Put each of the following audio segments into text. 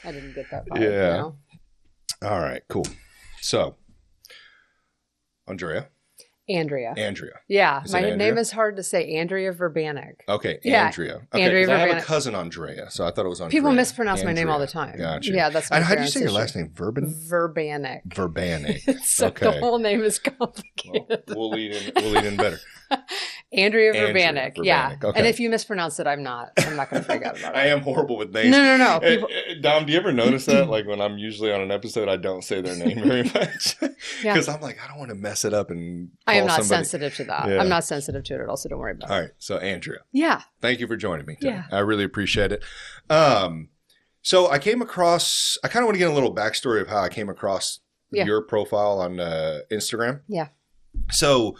I didn't get that vibe. Yeah. No. All right, cool. So, Andrea. Andrea. Yeah, my Andrea? name is hard to say. Andrea Verbanic. Okay, Yeah, Andrea. Okay, Andrea 'cause I have a Verbanic. cousin Andrea, so I thought it was Andrea. People mispronounce my name all the time. Gotcha. Yeah, that's my And how do you parents' say your issue. last name? Verbanic. Verbanic. So Okay. the whole name is complicated. We'll lead in better. Andrea Verbanic. Yeah. Okay. And if you mispronounce it, I'm not going to freak out about it. I am horrible with names. No. People... Dom, do you ever notice that? Like when I'm usually on an episode, I don't say their name very much. Because I'm like, I don't want to mess it up and call I am not somebody... sensitive to that. Yeah. I'm not sensitive to it at all, so don't worry about it. All right. So Andrea. Yeah. Thank you for joining me today. Yeah. I really appreciate it. So I came across, I kind of want to get a little backstory of how I came across your profile on Instagram. Yeah. So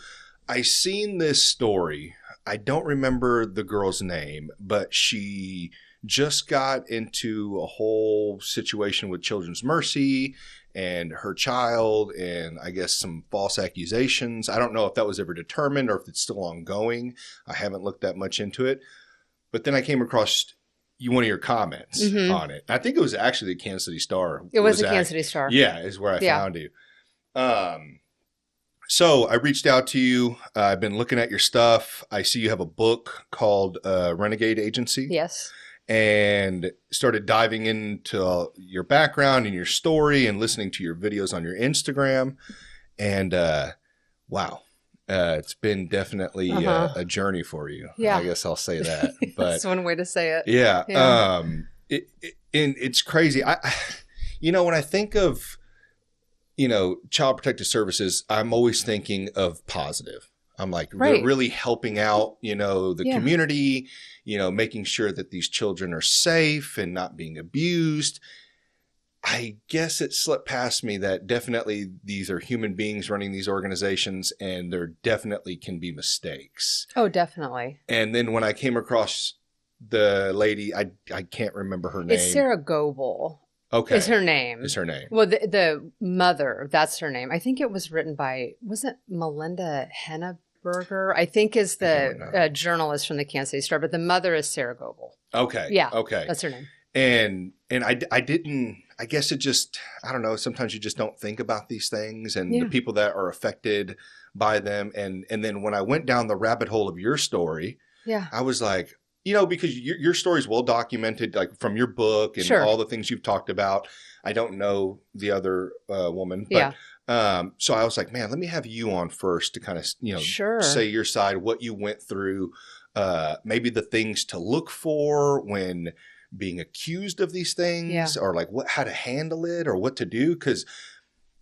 I seen this story. I don't remember the girl's name, but she just got into a whole situation with Children's Mercy and her child and I guess some false accusations. I don't know if that was ever determined or if it's still ongoing. I haven't looked that much into it. But then I came across one of your comments on it. I think it was actually the Kansas City Star. It was the Kansas City Star. Yeah, is where I found you. So I reached out to you. I've been looking at your stuff. I see you have a book called Renegade Agency. Yes. And started diving into your background and your story and listening to your videos on your Instagram. And wow, it's been definitely a journey for you. Yeah. I guess I'll say that. But that's one way to say it. Yeah. And it's crazy. When I think of, Child Protective Services, I'm always thinking of positive. I'm like, they're really helping out, the community, making sure that these children are safe and not being abused. I guess it slipped past me that definitely these are human beings running these organizations and there definitely can be mistakes. Oh, definitely. And then when I came across the lady, I can't remember her name. It's Sarah Goebel. Okay. Is her name. Well, the mother, that's her name. I think it was written by, was it Melinda Henneberger? I think is the journalist from the Kansas City Star, but the mother is Sarah Goebel. Okay. Yeah. Okay. That's her name. And I didn't, I guess it just, I don't know, sometimes you just don't think about these things and the people that are affected by them. And then when I went down the rabbit hole of your story, I was like, because your story is well documented, like from your book and all the things you've talked about. I don't know the other woman, but so I was like, man, let me have you on first to kind of, say your side, what you went through, maybe the things to look for when being accused of these things or like how to handle it or what to do. Because,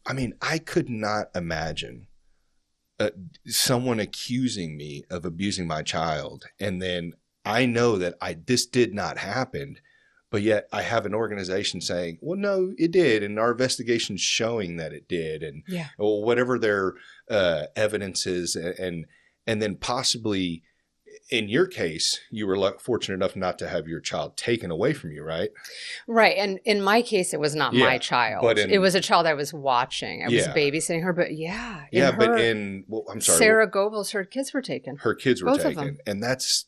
I could not imagine someone accusing me of abusing my child and then I know that this did not happen, but yet I have an organization saying, well, no, it did. And our investigation's showing that it did. And whatever their evidence is. And then possibly in your case, you were fortunate enough not to have your child taken away from you, right? Right. And in my case, it was not my child. But it was a child I was watching. I was babysitting her. But I'm sorry. Sarah Goebel's, her kids were taken. Her kids were Both taken. of them. And that's...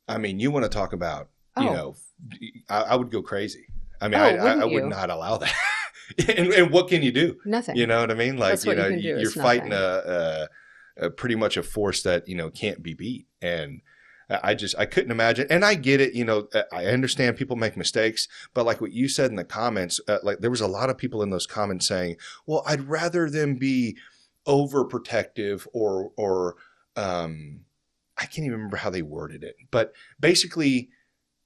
you want to talk about, I would go crazy. I would not allow that. and what can you do? Nothing. You know what I mean? Like, you're fighting a pretty much a force that, can't be beat. And I couldn't imagine. And I get it. I understand people make mistakes, but like what you said in the comments, like there was a lot of people in those comments saying, well, I'd rather them be overprotective or I can't even remember how they worded it, but basically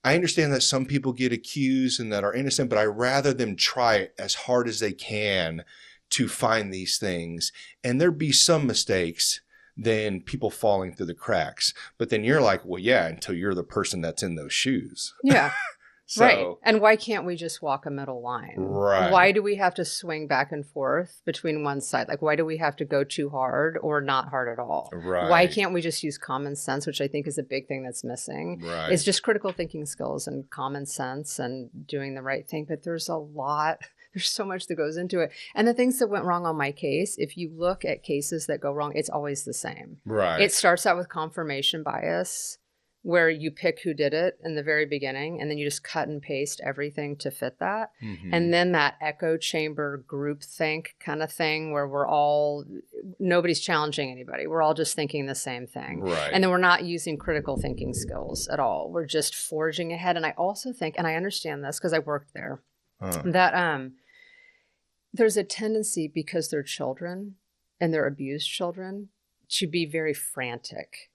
I understand that some people get accused and that are innocent, but I rather them try as hard as they can to find these things. And there be some mistakes than people falling through the cracks. But then you're like, well, yeah, until you're the person that's in those shoes. Yeah. Right. And why can't we just walk a middle line? Right. Why do we have to swing back and forth between one side? Like, why do we have to go too hard or not hard at all? Right. Why can't we just use common sense, which I think is a big thing that's missing? Right. It's just critical thinking skills and common sense and doing the right thing. But there's so much that goes into it. And the things that went wrong on my case, if you look at cases that go wrong, it's always the same. Right. It starts out with confirmation bias. where you pick who did it in the very beginning, and then you just cut and paste everything to fit that. Mm-hmm. And then that echo chamber groupthink kind of thing where nobody's challenging anybody. We're all just thinking the same thing. Right. And then we're not using critical thinking skills at all. We're just forging ahead. And I also think, and I understand this because I worked there, that there's a tendency, because they're children and they're abused children, to be very frantic.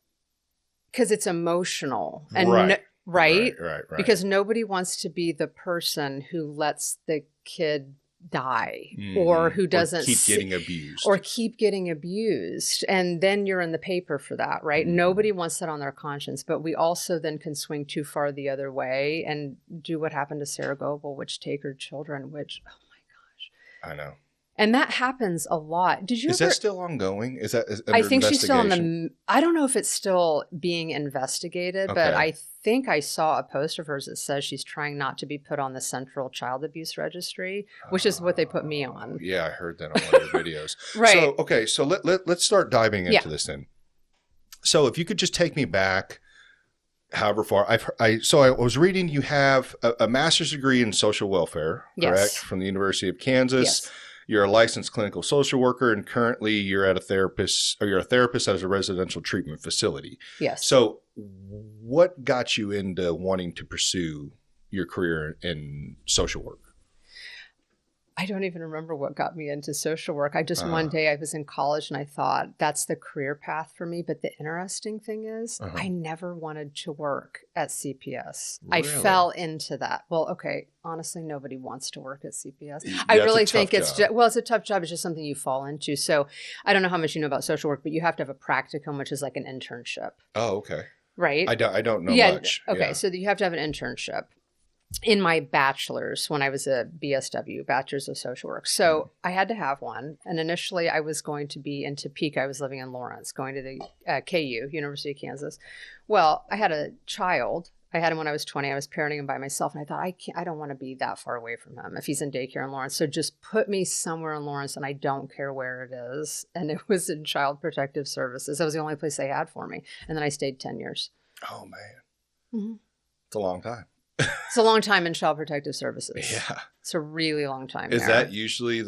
Because it's emotional. And right? Because nobody wants to be the person who lets the kid die or who doesn't keep getting abused. And then you're in the paper for that, right? Nobody wants that on their conscience. But we also then can swing too far the other way and do what happened to Sarah Goebel, which take her children, which, oh my gosh. I know. And that happens a lot. Is that still ongoing? Is under I think she's still I don't know if it's still being investigated, but I think I saw a post of hers that says she's trying not to be put on the Central Child Abuse Registry, which is what they put me on. Yeah, I heard that on one of your videos. Right. So let's start diving into this then. So if you could just take me back however far. I was reading you have a master's degree in social welfare, correct? From the University of Kansas. Yes. You're a licensed clinical social worker, and currently you're a therapist at a residential treatment facility. Yes. So what got you into wanting to pursue your career in social work? I don't even remember what got me into social work. One day I was in college and I thought that's the career path for me. But the interesting thing is I never wanted to work at CPS. Really? I fell into that. Well, okay. Honestly, nobody wants to work at CPS. I really think it's it's a tough job. It's just something you fall into. So I don't know how much you know about social work, but you have to have a practicum, which is like an internship. Oh, okay. Right? I don't know much. Okay. So you have to have an internship. In my bachelor's, when I was a BSW, Bachelor's of Social Work. So I had to have one. And initially I was going to be in Topeka. I was living in Lawrence, going to the KU, University of Kansas. Well, I had a child. I had him when I was 20. I was parenting him by myself. And I thought, I don't want to be that far away from him if he's in daycare in Lawrence. So just put me somewhere in Lawrence and I don't care where it is. And it was in Child Protective Services. That was the only place they had for me. And then I stayed 10 years. Oh, man. It's a long time. It's a long time in Child Protective Services. Yeah. It's a really long time. Is that usually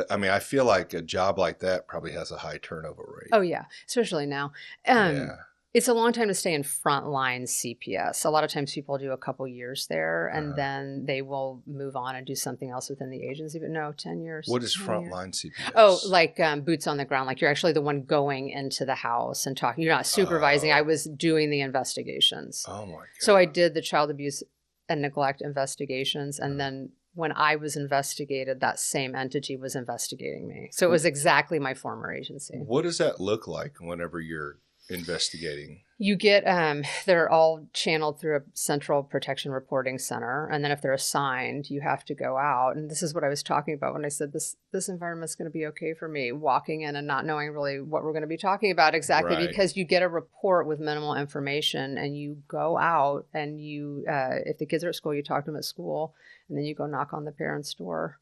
I feel like a job like that probably has a high turnover rate. Oh, yeah. Especially now. It's a long time to stay in frontline CPS. A lot of times people do a couple years there and then they will move on and do something else within the agency. But no, 10 years. What is frontline CPS? Oh, like boots on the ground. Like you're actually the one going into the house and talking. You're not supervising. I was doing the investigations. Oh, my God. So I did the child abuse and neglect investigations. And then when I was investigated, that same entity was investigating me. So it was exactly my former agency. What does that look like whenever you're investigating? You get, they're all channeled through a central protection reporting center. And then if they're assigned, you have to go out. And this is what I was talking about when I said this environment's going to be okay for me, walking in and not knowing really what we're going to be talking about exactly, because you get a report with minimal information and you go out and you, if the kids are at school, you talk to them at school and then you go knock on the parent's door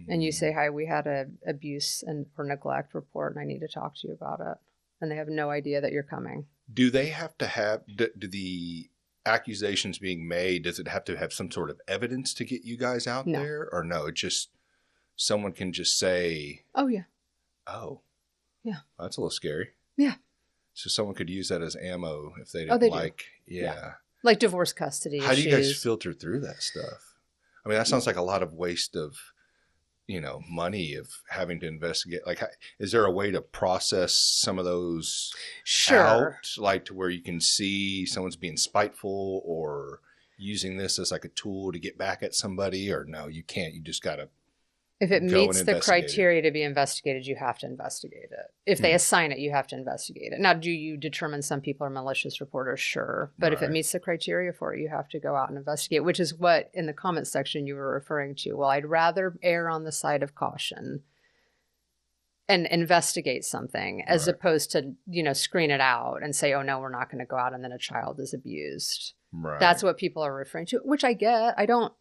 and you say, hi, we had a abuse or neglect report and I need to talk to you about it. And they have no idea that you're coming. Do they have to have, do the accusations being made, does it have to have some sort of evidence to get you guys out there? Or no, it just, someone can just say, oh, yeah. Oh. Yeah. That's a little scary. Yeah. So someone could use that as ammo if they didn't like, like divorce custody How do you guys filter through that stuff? I mean, that sounds like a lot of waste of, money of having to investigate. Like, is there a way to process some of those out, like to where you can see someone's being spiteful or using this as like a tool to get back at somebody? Or no, you can't. You just got to. If it meets the criteria to be investigated, you have to investigate it. If they assign it, you have to investigate it. Now, do you determine some people are malicious reporters? Sure. But if it meets the criteria for it, you have to go out and investigate, which is what in the comment section you were referring to. Well, I'd rather err on the side of caution and investigate something as opposed to, screen it out and say, oh, no, we're not going to go out and then a child is abused. Right. That's what people are referring to, which I get. I don't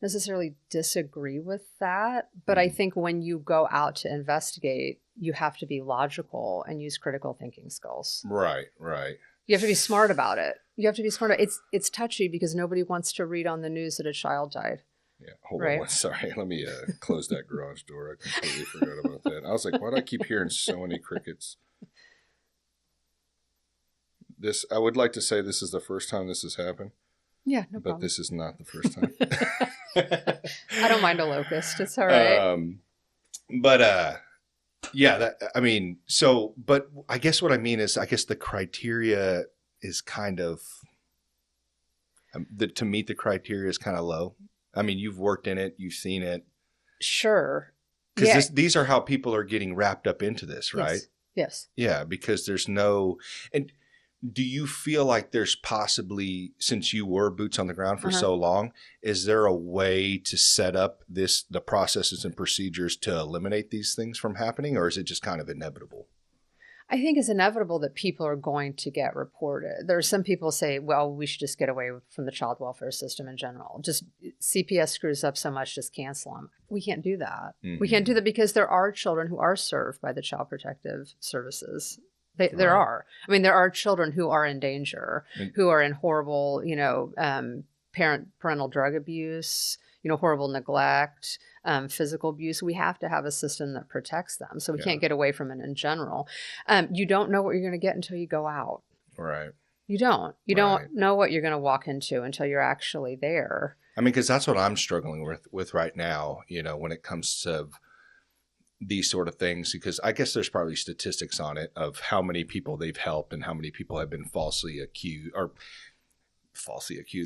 necessarily disagree with that, but I think when you go out to investigate, you have to be logical and use critical thinking skills. Right. You have to be smart about it. You have to be smart. It's touchy because nobody wants to read on the news that a child died. Yeah, hold on. Sorry, let me close that garage door. I completely forgot about that. I was like, why do I keep hearing so many crickets? I would like to say this is the first time this has happened. Yeah, no problem. But this is not the first time. I don't mind a locust. It's all right. But I guess what I mean is, I guess the criteria is kind of, to meet the criteria is kind of low. I mean, you've worked in it, you've seen it. Sure. Because these are how people are getting wrapped up into this, right? Yes. Yeah, because there's and do you feel like there's possibly, since you were boots on the ground for so long, is there a way to set up the processes and procedures to eliminate these things from happening, or is it just kind of inevitable? I think it's inevitable that people are going to get reported. There are some people say, well, we should just get away from the child welfare system in general. Just CPS screws up so much, just cancel them. We can't do that. We can't do that because there are children who are served by the Child Protective Services. There are. I mean, there are children who are in danger, who are in horrible, parental drug abuse, horrible neglect, physical abuse. We have to have a system that protects them. So we can't get away from it in general. You don't know what you're going to get until you go out. Right. You don't. You don't know what you're going to walk into until you're actually there. I mean, because that's what I'm struggling with right now, when it comes to these sort of things, because I guess there's probably statistics on it of how many people they've helped and how many people have been falsely accused.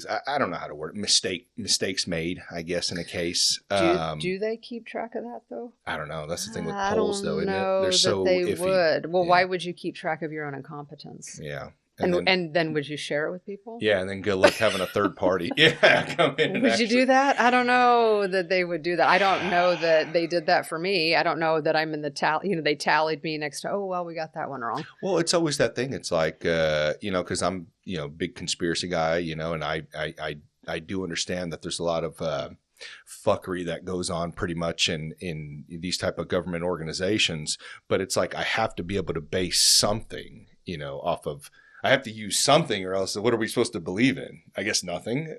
I don't know how to word it. Mistakes made, I guess, in a case. Do they keep track of that though? I don't know. That's the thing with polls, though, isn't it? They're so iffy. Would. Well, why would you keep track of your own incompetence? Yeah. And then would you share it with people? Yeah, and then good luck having a third party. Come in. Would you do that? I don't know that they would do that. I don't know that they did that for me. I don't know that I'm in the tally. They tallied me next to, oh, well, we got that one wrong. Well, it's always that thing. It's like, because I'm, big conspiracy guy, and I do understand that there's a lot of fuckery that goes on pretty much in these type of government organizations. But it's like, I have to be able to base something, off of, I have to use something, or else what are we supposed to believe in? I guess nothing.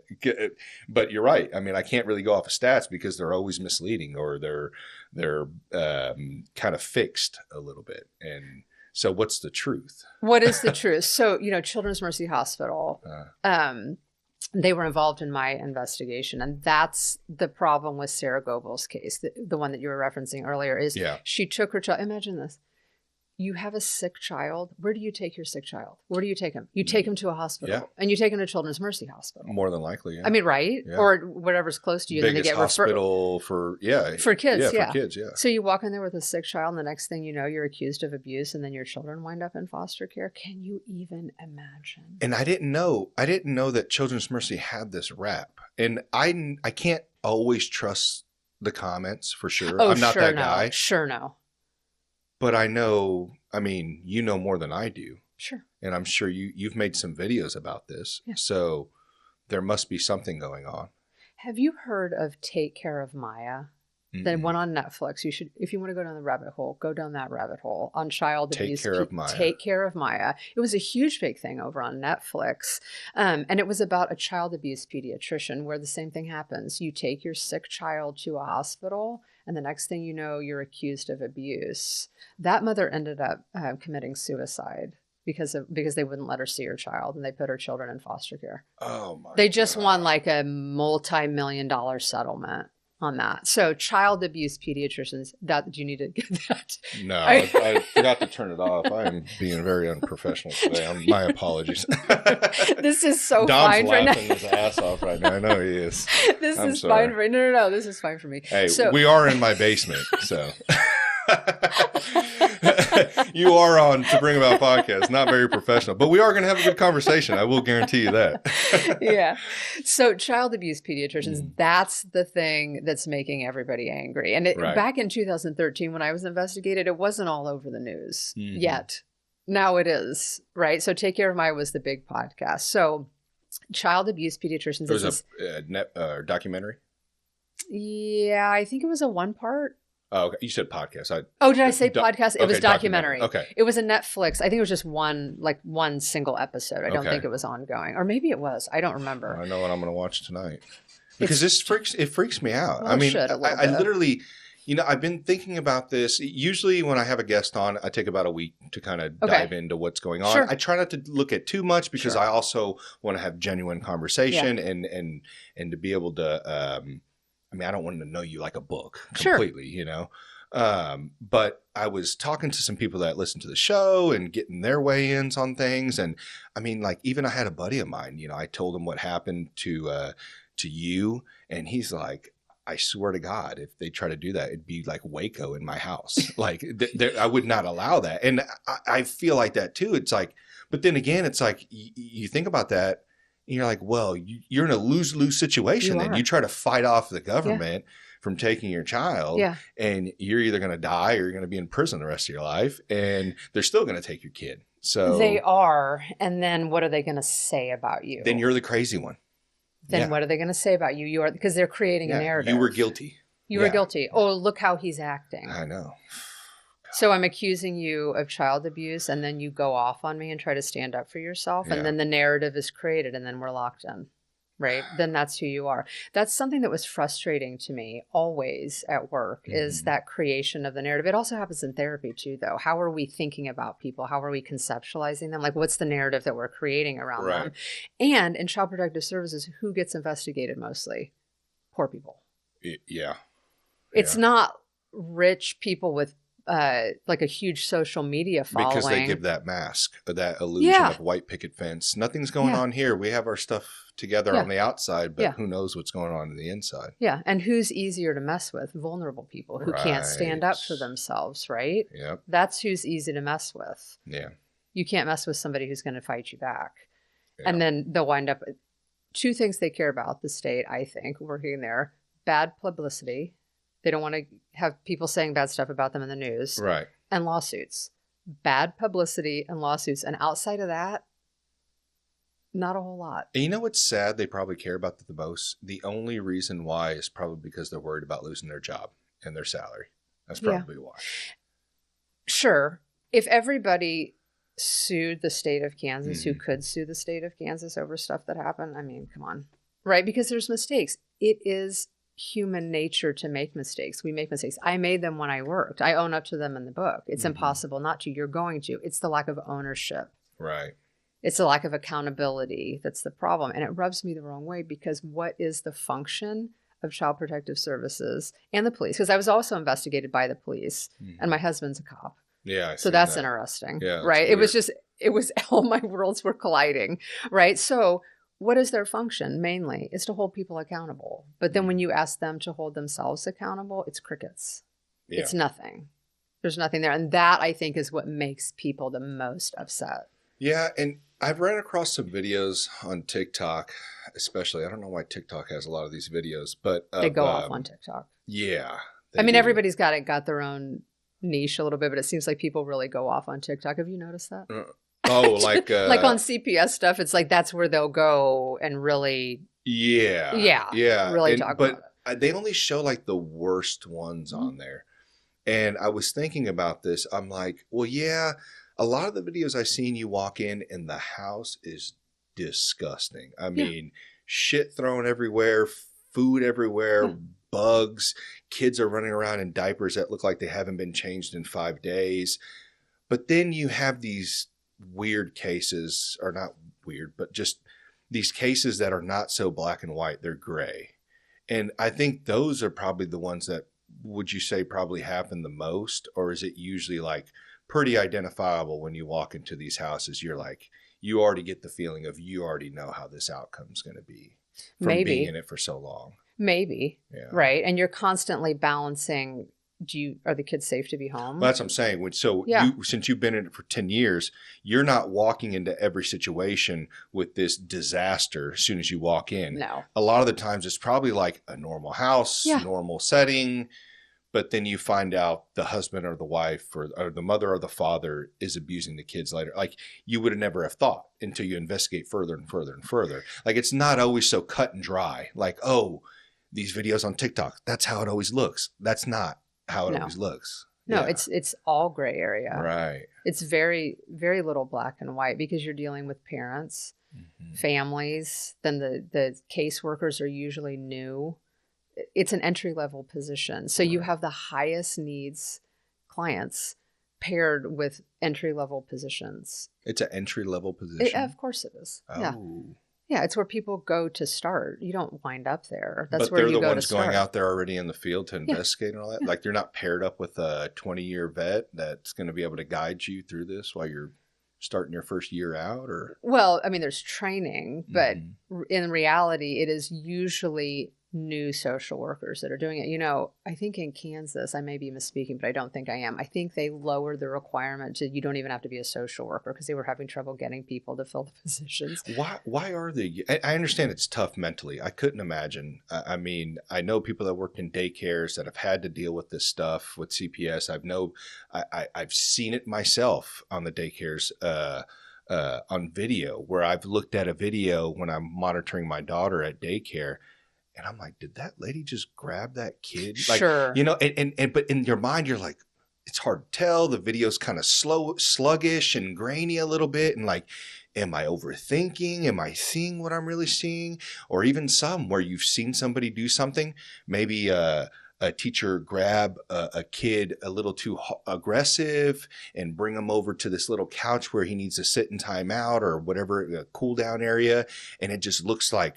But you're right. I mean, I can't really go off of stats because they're always misleading, or they're kind of fixed a little bit. And so what's the truth? What is the truth? So, Children's Mercy Hospital, they were involved in my investigation. And that's the problem with Sarah Goebel's case. The one that you were referencing earlier is she took her child. Imagine this. You have a sick child. Where do you take your sick child? Where do you take him? You take him to a hospital, and you take him to Children's Mercy Hospital. More than likely, yeah. I mean, right? Yeah. Or whatever's close to you. Biggest then they get hospital for kids. Yeah, for kids. Yeah. So you walk in there with a sick child, and the next thing you know, you're accused of abuse, and then your children wind up in foster care. Can you even imagine? And I didn't know that Children's Mercy had this rap, and I can't always trust the comments for sure. Oh, I'm not that guy. Sure, no. But I know, you know more than I do. Sure. And I'm sure you've made some videos about this. Yeah. So there must be something going on. Have you heard of Take Care of Maya? The one on Netflix. You should, if you want to go down the rabbit hole, go down that rabbit hole on child abuse. Take Care of Maya. Take Care of Maya. It was a huge big thing over on Netflix. And it was about a child abuse pediatrician where the same thing happens. You take your sick child to a hospital, and the next thing you know, you're accused of abuse. That mother ended up committing suicide because they wouldn't let her see her child, and they put her children in foster care. Oh my! They just won like a multi-million-dollar settlement on that. So child abuse pediatricians, do you need to get that? No, I forgot to turn it off. I am being very unprofessional today. My apologies. This is so Dom's fine right now. Dom's laughing his ass off right now. I know he is. This is fine for me. No. This is fine for me. Hey, we are in my basement, so. You are on To Bring About Podcast. Not very professional, but we are going to have a good conversation. I will guarantee you that. Yeah. So child abuse pediatricians, that's the thing that's making everybody angry. And back in 2013, when I was investigated, it wasn't all over the news yet. Now it is, right? So Take Care of Maya was the big podcast. So child abuse pediatricians. It was a documentary? Yeah, I think it was a one-part. Oh, okay. You said podcast. Did I say podcast? It was documentary. Okay. It was a Netflix. I think it was just one single episode. I don't think it was ongoing. Or maybe it was. I don't remember. I know what I'm going to watch tonight. Because it freaks me out. Well, I literally, I've been thinking about this. Usually when I have a guest on, I take about a week to kind of dive into what's going on. Sure. I try not to look at too much because I also want to have genuine conversation and to be able to, I don't want to know you like a book completely, but I was talking to some people that listen to the show and getting their weigh-ins on things. And even I had a buddy of mine, I told him what happened to you. And he's like, I swear to God, if they try to do that, it'd be like Waco in my house. I would not allow that. And I feel like that too. It's like, but then again, it's like, you think about that and you're like, well, you're in a lose-lose situation. Then you try to fight off the government from taking your child and you're either going to die or you're going to be in prison the rest of your life. And they're still going to take your kid. So they are. And then what are they going to say about you? Then you're the crazy one. Then what are they going to say about you? You are, because they're creating a narrative. You were guilty. You were guilty. Oh, look how he's acting. I know. So I'm accusing you of child abuse, and then you go off on me and try to stand up for yourself, and then the narrative is created, and then we're locked in, right? Then that's who you are. That's something that was frustrating to me always at work, is that creation of the narrative. It also happens in therapy too, though. How are we thinking about people? How are we conceptualizing them? Like, what's the narrative that we're creating around them? And in Child Protective Services, who gets investigated mostly? Poor people. Yeah. It's not rich people with like a huge social media following. Because they give that mask, that illusion of white picket fence. Nothing's going on here. We have our stuff together on the outside, but who knows what's going on the inside. Yeah. And who's easier to mess with? Vulnerable people who can't stand up for themselves, right? Yep. That's who's easy to mess with. Yeah. You can't mess with somebody who's going to fight you back. Yeah. And then they'll wind up, two things they care about, the state, I think, working there: bad publicity. They don't want to have people saying bad stuff about them in the news. Right. And lawsuits. Bad publicity and lawsuits. And outside of that, not a whole lot. And you know what's sad? They probably care about the most. The only reason why is probably because they're worried about losing their job and their salary. That's probably why. Sure. If everybody sued the state of Kansas, who could sue the state of Kansas over stuff that happened, I mean, come on. Right? Because there's mistakes. It is human nature to make mistakes. We make mistakes. I made them when I worked. I own up to them in the book. It's impossible not to. You're going to. It's the lack of ownership. Right. It's the lack of accountability that's the problem. And it rubs me the wrong way, because what is the function of Child Protective Services and the police? Because I was also investigated by the police, and my husband's a cop. Yeah. So that's interesting. Yeah. Right. It was all my worlds were colliding. Right. So what is their function? Mainly is to hold people accountable. But then when you ask them to hold themselves accountable, it's crickets. Yeah. It's nothing. There's nothing there. And that, I think, is what makes people the most upset. Yeah. And I've ran across some videos on TikTok, especially. I don't know why TikTok has a lot of these videos, but they go off on TikTok. Yeah. I mean, everybody's got their own niche a little bit, but it seems like people really go off on TikTok. Have you noticed that? Oh, like on CPS stuff, it's like that's where they'll go and really really talk about it. They only show like the worst ones on there. And I was thinking about this. I'm like, well, yeah, a lot of the videos I've seen, you walk in and the house is disgusting. I mean, shit thrown everywhere, food everywhere, bugs, kids are running around in diapers that look like they haven't been changed in 5 days. But then you have these weird cases, or not weird, but just these cases that are not so black and white, they're gray. And I think those are probably the ones that, would you say, probably happen the most? Or is it usually like pretty identifiable when you walk into these houses? You're like, you already get the feeling of, you already know how this outcome's going to be from being in it for so long. Maybe. Yeah. Right. And you're constantly balancing, are the kids safe to be home? Well, that's what I'm saying. So since you've been in it for 10 years, you're not walking into every situation with this disaster as soon as you walk in. No. A lot of the times it's probably like a normal house, normal setting, but then you find out the husband or the wife or the mother or the father is abusing the kids later. Like, you would have never have thought until you investigate further and further and further. Like, it's not always so cut and dry. Like, oh, these videos on TikTok, that's how it always looks. That's not. how it No. always looks. No, Yeah. it's all gray area. Right. It's very, very little black and white because you're dealing with parents, families. Then the caseworkers are usually new. It's an entry level position. So you have the highest needs clients paired with entry level positions. It's an entry level position. Of course it is. Oh. Yeah. Yeah, it's where people go to start. You don't wind up there. That's But where they're you the go ones to start. going out there already in the field to investigate and all that. Yeah. Like they're not paired up with a 20-year vet that's going to be able to guide you through this while you're starting your first year out, or Well, I mean, there's training, but in reality, it is usually new social workers that are doing it. You know, I think in Kansas, I may be misspeaking, but I don't think I am. I think they lowered the requirement to you don't even have to be a social worker because they were having trouble getting people to fill the positions. Why are they? I understand it's tough mentally. I couldn't imagine. I mean, I know people that work in daycares that have had to deal with this stuff with CPS. I've seen it myself on the daycares on video, where I've looked at a video when I'm monitoring my daughter at daycare. And I'm like, did that lady just grab that kid? Like, Sure. You know, but in your mind, you're like, it's hard to tell. The video's kind of sluggish and grainy a little bit. And like, am I overthinking? Am I seeing what I'm really seeing? Or even some where you've seen somebody do something, maybe a teacher grab a kid a little too aggressive and bring him over to this little couch where he needs to sit in timeout or whatever, a cool down area. And it just looks like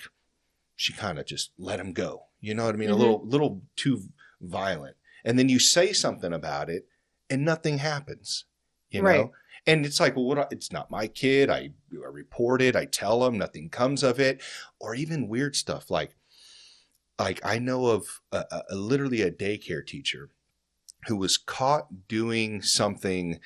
she kind of just let him go. You know what I mean? A little too violent. And then you say something about it and nothing happens, you know? And it's like, well, it's not my kid. I report it. I tell them, nothing comes of it. Or even weird stuff. Like I know of literally a daycare teacher who was caught doing something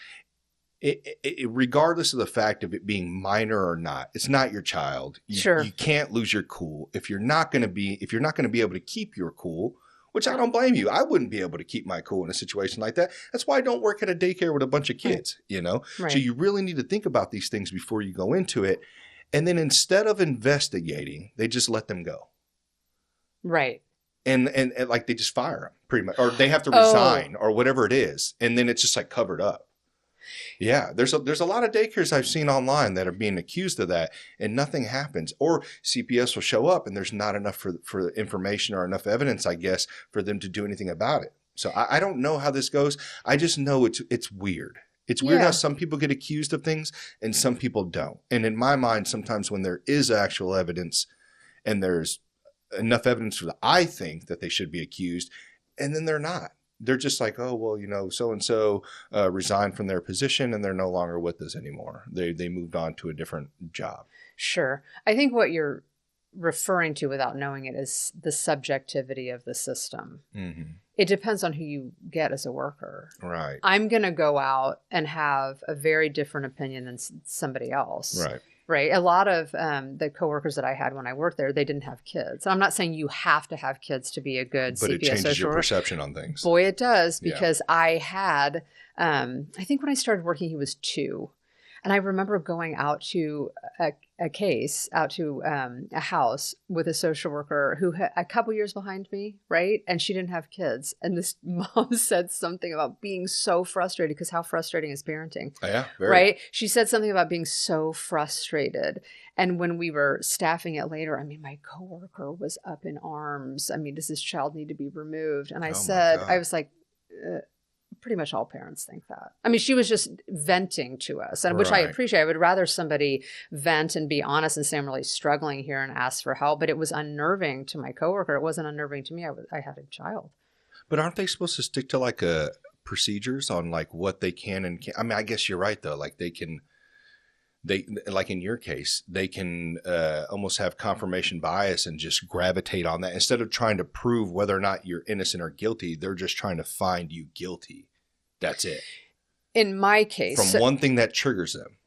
regardless of the fact of it being minor or not. It's not your child. Sure. You can't lose your cool. If you're not going to be able to keep your cool, which I don't blame you. I wouldn't be able to keep my cool in a situation like that. That's why I don't work at a daycare with a bunch of kids, you know? Right. So you really need to think about these things before you go into it. And then instead of investigating, they just let them go. Right. And like they just fire them pretty much, or they have to resign or whatever it is. And then it's just like covered up. Yeah, there's a lot of daycares I've seen online that are being accused of that, and nothing happens. Or CPS will show up, and there's not enough for information or enough evidence, I guess, for them to do anything about it. So I don't know how this goes. I just know it's weird. It's weird how some people get accused of things and some people don't. And in my mind, sometimes when there is actual evidence, and there's enough evidence that I think that they should be accused, and then they're not. They're just like, oh, well, you know, so-and-so resigned from their position and they're no longer with us anymore. They moved on to a different job. Sure. I think what you're referring to without knowing it is the subjectivity of the system. Mm-hmm. It depends on who you get as a worker. Right. I'm going to go out and have a very different opinion than somebody else. Right. Right. A lot of the coworkers that I had when I worked there, they didn't have kids. And I'm not saying you have to have kids to be a good but CPS it changes social your worker. perception on things. Boy, it does, because I had, I think when I started working, he was 2. And I remember going out to a house with a social worker who had a couple years behind me, right? And she didn't have kids. And this mom said something about being so frustrated, because how frustrating is parenting? Yeah, very. Right? She said something about being so frustrated. And when we were staffing it later, I mean, my coworker was up in arms. I mean, does this child need to be removed? And I said, I was like, pretty much all parents think that. I mean, she was just venting to us, and which I appreciate. I would rather somebody vent and be honest and say, I'm really struggling here, and ask for help. But it was unnerving to my coworker. It wasn't unnerving to me. I had a child. But aren't they supposed to stick to like procedures on like what they can and can't? I mean, I guess you're right though. Like they like in your case, they can almost have confirmation bias and just gravitate on that instead of trying to prove whether or not you're innocent or guilty. They're just trying to find you guilty. That's it. In my case, from one thing that triggers them.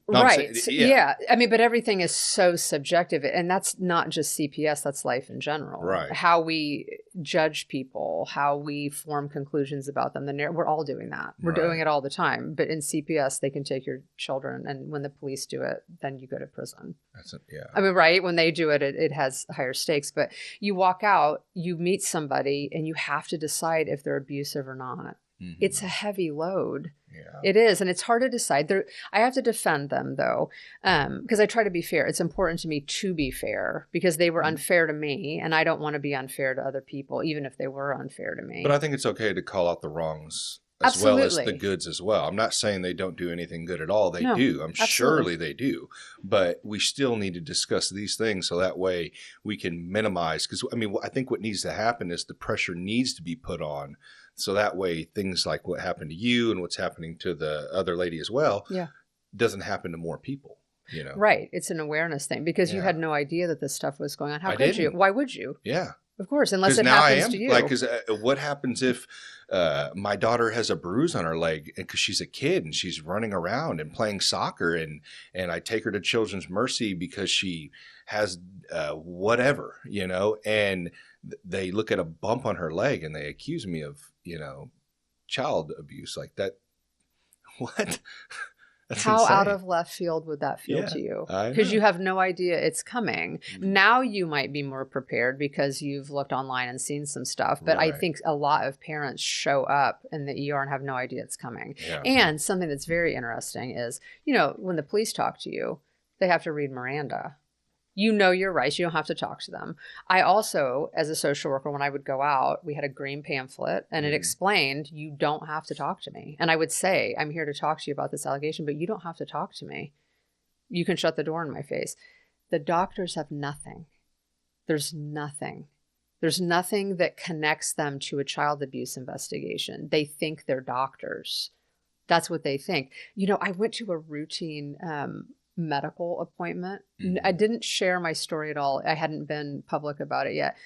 No, I'm Right. saying, yeah. I mean, but everything is so subjective. And that's not just CPS, that's life in general. Right. How we judge people, how we form conclusions about them. We're all doing that. We're doing it all the time. But in CPS, they can take your children. And when the police do it, then you go to prison. I mean, right. When they do it, it has higher stakes. But you walk out, you meet somebody, and you have to decide if they're abusive or not. Mm-hmm. It's a heavy load. Yeah. It is. And it's hard to decide. I have to defend them, though, because I try to be fair. It's important to me to be fair because they were unfair to me, and I don't want to be unfair to other people, even if they were unfair to me. But I think it's okay to call out the wrongs as well as the goods as well. I'm not saying they don't do anything good at all. They do. Surely they do. But we still need to discuss these things so that way we can minimize. Because, I mean, I think what needs to happen is the pressure needs to be put on. So that way things like what happened to you and what's happening to the other lady as well doesn't happen to more people. You know? Right. It's an awareness thing because you had no idea that this stuff was going on. How could you? Why would you? Yeah. Of course, unless it happens to you. Like, because what happens if my daughter has a bruise on her leg because she's a kid and she's running around and playing soccer and I take her to Children's Mercy because she has whatever, you know, and they look at a bump on her leg and they accuse me of, you know, child abuse like that. What? That's How insane. out of left field would that feel to you? Because you have no idea it's coming. Now you might be more prepared because you've looked online and seen some stuff. But I think a lot of parents show up in the ER and have no idea it's coming. Yeah. And something that's very interesting is, you know, when the police talk to you, they have to read Miranda. You know your rights. You don't have to talk to them. I also, as a social worker, when I would go out, we had a green pamphlet and it explained, you don't have to talk to me. And I would say, I'm here to talk to you about this allegation, but you don't have to talk to me. You can shut the door in my face. The doctors have nothing. There's nothing. There's nothing that connects them to a child abuse investigation. They think they're doctors. That's what they think. You know, I went to a routine medical appointment. I didn't share my story at all. I hadn't been public about it yet.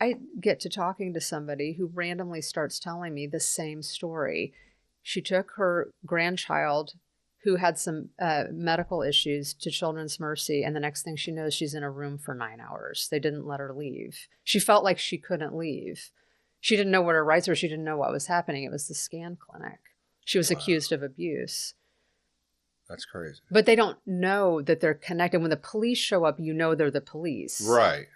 I get to talking to somebody who randomly starts telling me the same story. She took her grandchild who had some medical issues to Children's Mercy, and the next thing she knows, she's in a room for 9 hours. They didn't let her leave. She felt like she couldn't leave. She didn't know what her rights were. She didn't know what was happening. It was the scan clinic. She was accused of abuse. That's crazy. But they don't know that they're connected. When the police show up, you know they're the police. Right.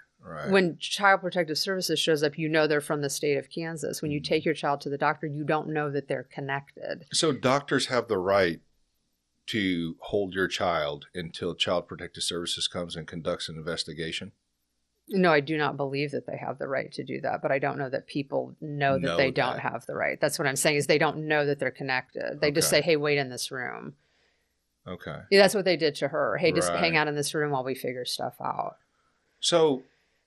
When Child Protective Services shows up, you know they're from the state of Kansas. When you take your child to the doctor, you don't know that they're connected. So doctors have the right to hold your child until Child Protective Services comes and conducts an investigation? No, I do not believe that they have the right to do that, but I don't know that people know that they don't have the right. That's what I'm saying is they don't know that they're connected. They just say, hey, wait in this room. Okay. Yeah, that's what they did to her. Hey, just hang out in this room while we figure stuff out. So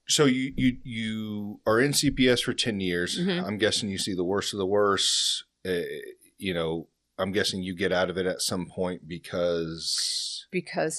you are in CPS for 10 years. Mm-hmm. I'm guessing you see the worst of the worst. You know, I'm guessing you get out of it at some point because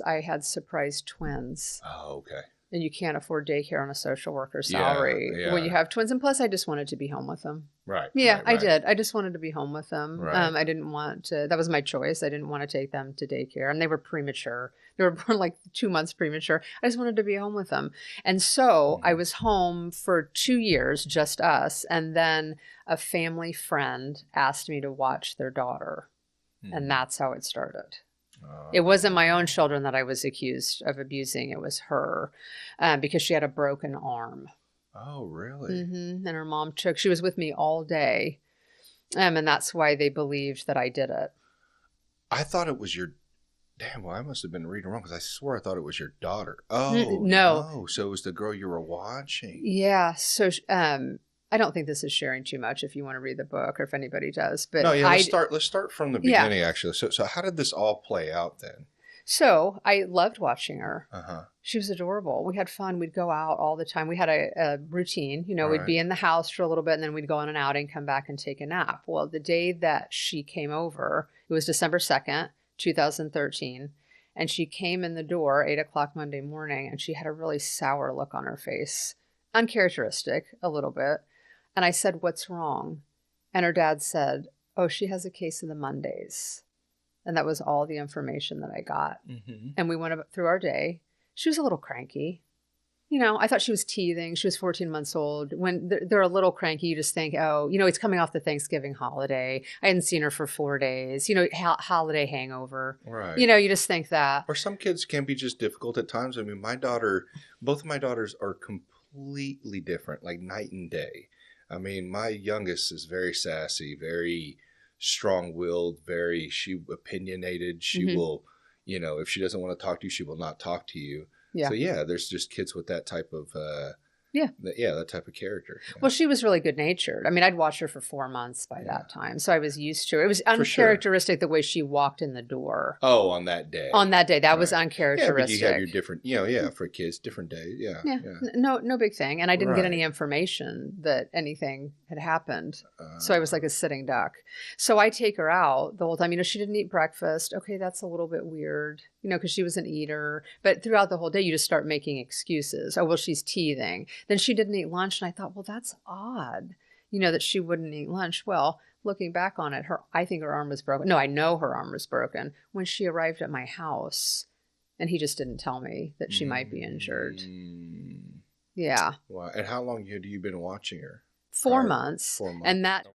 I had surprise twins. Oh, okay. And you can't afford daycare on a social worker salary when you have twins. And plus, I just wanted to be home with them. Right. Yeah, right. I did. I just wanted to be home with them. Right. I didn't want to. That was my choice. I didn't want to take them to daycare. And they were premature. They were born like 2 months premature. I just wanted to be home with them. And so I was home for 2 years, just us. And then a family friend asked me to watch their daughter. And that's how it started. It wasn't my own children that I was accused of abusing. It was her because she had a broken arm. Oh, really? Mm-hmm. And her mom she was with me all day. And that's why they believed that I did it. I thought it was your, damn, well, I must have been reading wrong because I swore I thought it was your daughter. Oh, no. So it was the girl you were watching. Yeah. So, I don't think this is sharing too much if you want to read the book or if anybody does. But no, yeah, let's start from the beginning, actually. So how did this all play out then? So I loved watching her. She was adorable. We had fun. We'd go out all the time. We had a routine. You know, we'd be in the house for a little bit and then we'd go on an outing, come back and take a nap. Well, the day that she came over, it was December 2nd, 2013. And she came in the door 8:00 Monday morning and she had a really sour look on her face. Uncharacteristic a little bit. And I said, what's wrong? And her dad said, oh, she has a case of the Mondays. And that was all the information that I got. Mm-hmm. And we went through our day. She was a little cranky. You know, I thought she was teething. She was 14 months old. When they're a little cranky, you just think, oh, you know, it's coming off the Thanksgiving holiday. I hadn't seen her for 4 days. You know, holiday hangover. Right. You know, you just think that. Or some kids can be just difficult at times. I mean, both of my daughters are completely different, like night and day. I mean, my youngest is very sassy, very strong-willed, she opinionated. She will, you know, if she doesn't want to talk to you, she will not talk to you. Yeah. So yeah, there's just kids with that type of that type of character. Yeah. Well, she was really good natured. I mean, I'd watched her for 4 months by that time, so I was used to it. It was uncharacteristic the way she walked in the door. Oh, on that day. That was uncharacteristic. Yeah, but you have your different, for kids, different days. Yeah. No big thing. And I didn't get any information that anything had happened. So I was like a sitting duck. So I take her out the whole time. You know, she didn't eat breakfast. Okay, that's a little bit weird, you know, because she was an eater. But throughout the whole day, you just start making excuses. Oh, well, she's teething. Then she didn't eat lunch. And I thought, well, that's odd, you know, that she wouldn't eat lunch. Well, looking back on it, I think her arm was broken. No, I know her arm was broken when she arrived at my house. And he just didn't tell me that she might be injured. Yeah. Wow. And how long had you been watching her? 4 months. 4 months. And that.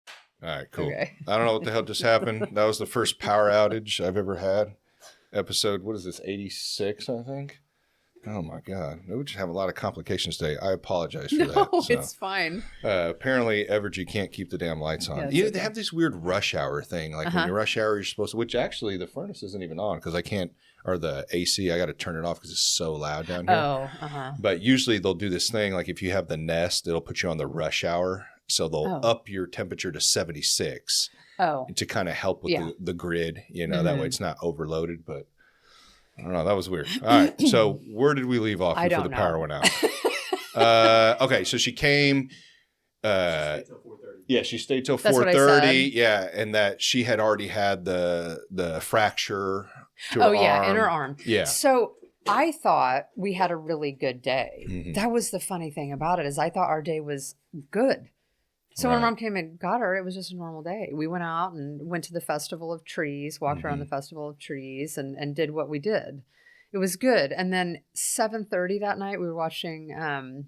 All right, cool. Okay. I don't know what the hell just happened. That was the first power outage I've ever had. Episode, what is this, 86, I think? Oh, my God. We just have a lot of complications today. I apologize for that. No, it's fine. Apparently, Evergy can't keep the damn lights on. Yeah, they have this weird rush hour thing. Like when you rush hour, you're supposed to, which actually the furnace isn't even on because I can't, or the AC, I got to turn it off because it's so loud down here. Oh, But usually they'll do this thing, like if you have the Nest, it'll put you on the rush hour. So they'll up your temperature to 76 to kind of help with the grid, you know, that way it's not overloaded. But I don't know, that was weird. All right, so where did we leave off before the power went out? Okay, so she came. She stayed till 4:30. Yeah, and that she had already had the fracture to her arm. In her arm. Yeah. So I thought we had a really good day. That was the funny thing about it is I thought our day was good. So when Mom came and got her, it was just a normal day. We went out and went to the Festival of Trees, walked around the Festival of Trees and did what we did. It was good. And then 7:30 that night, we were watching a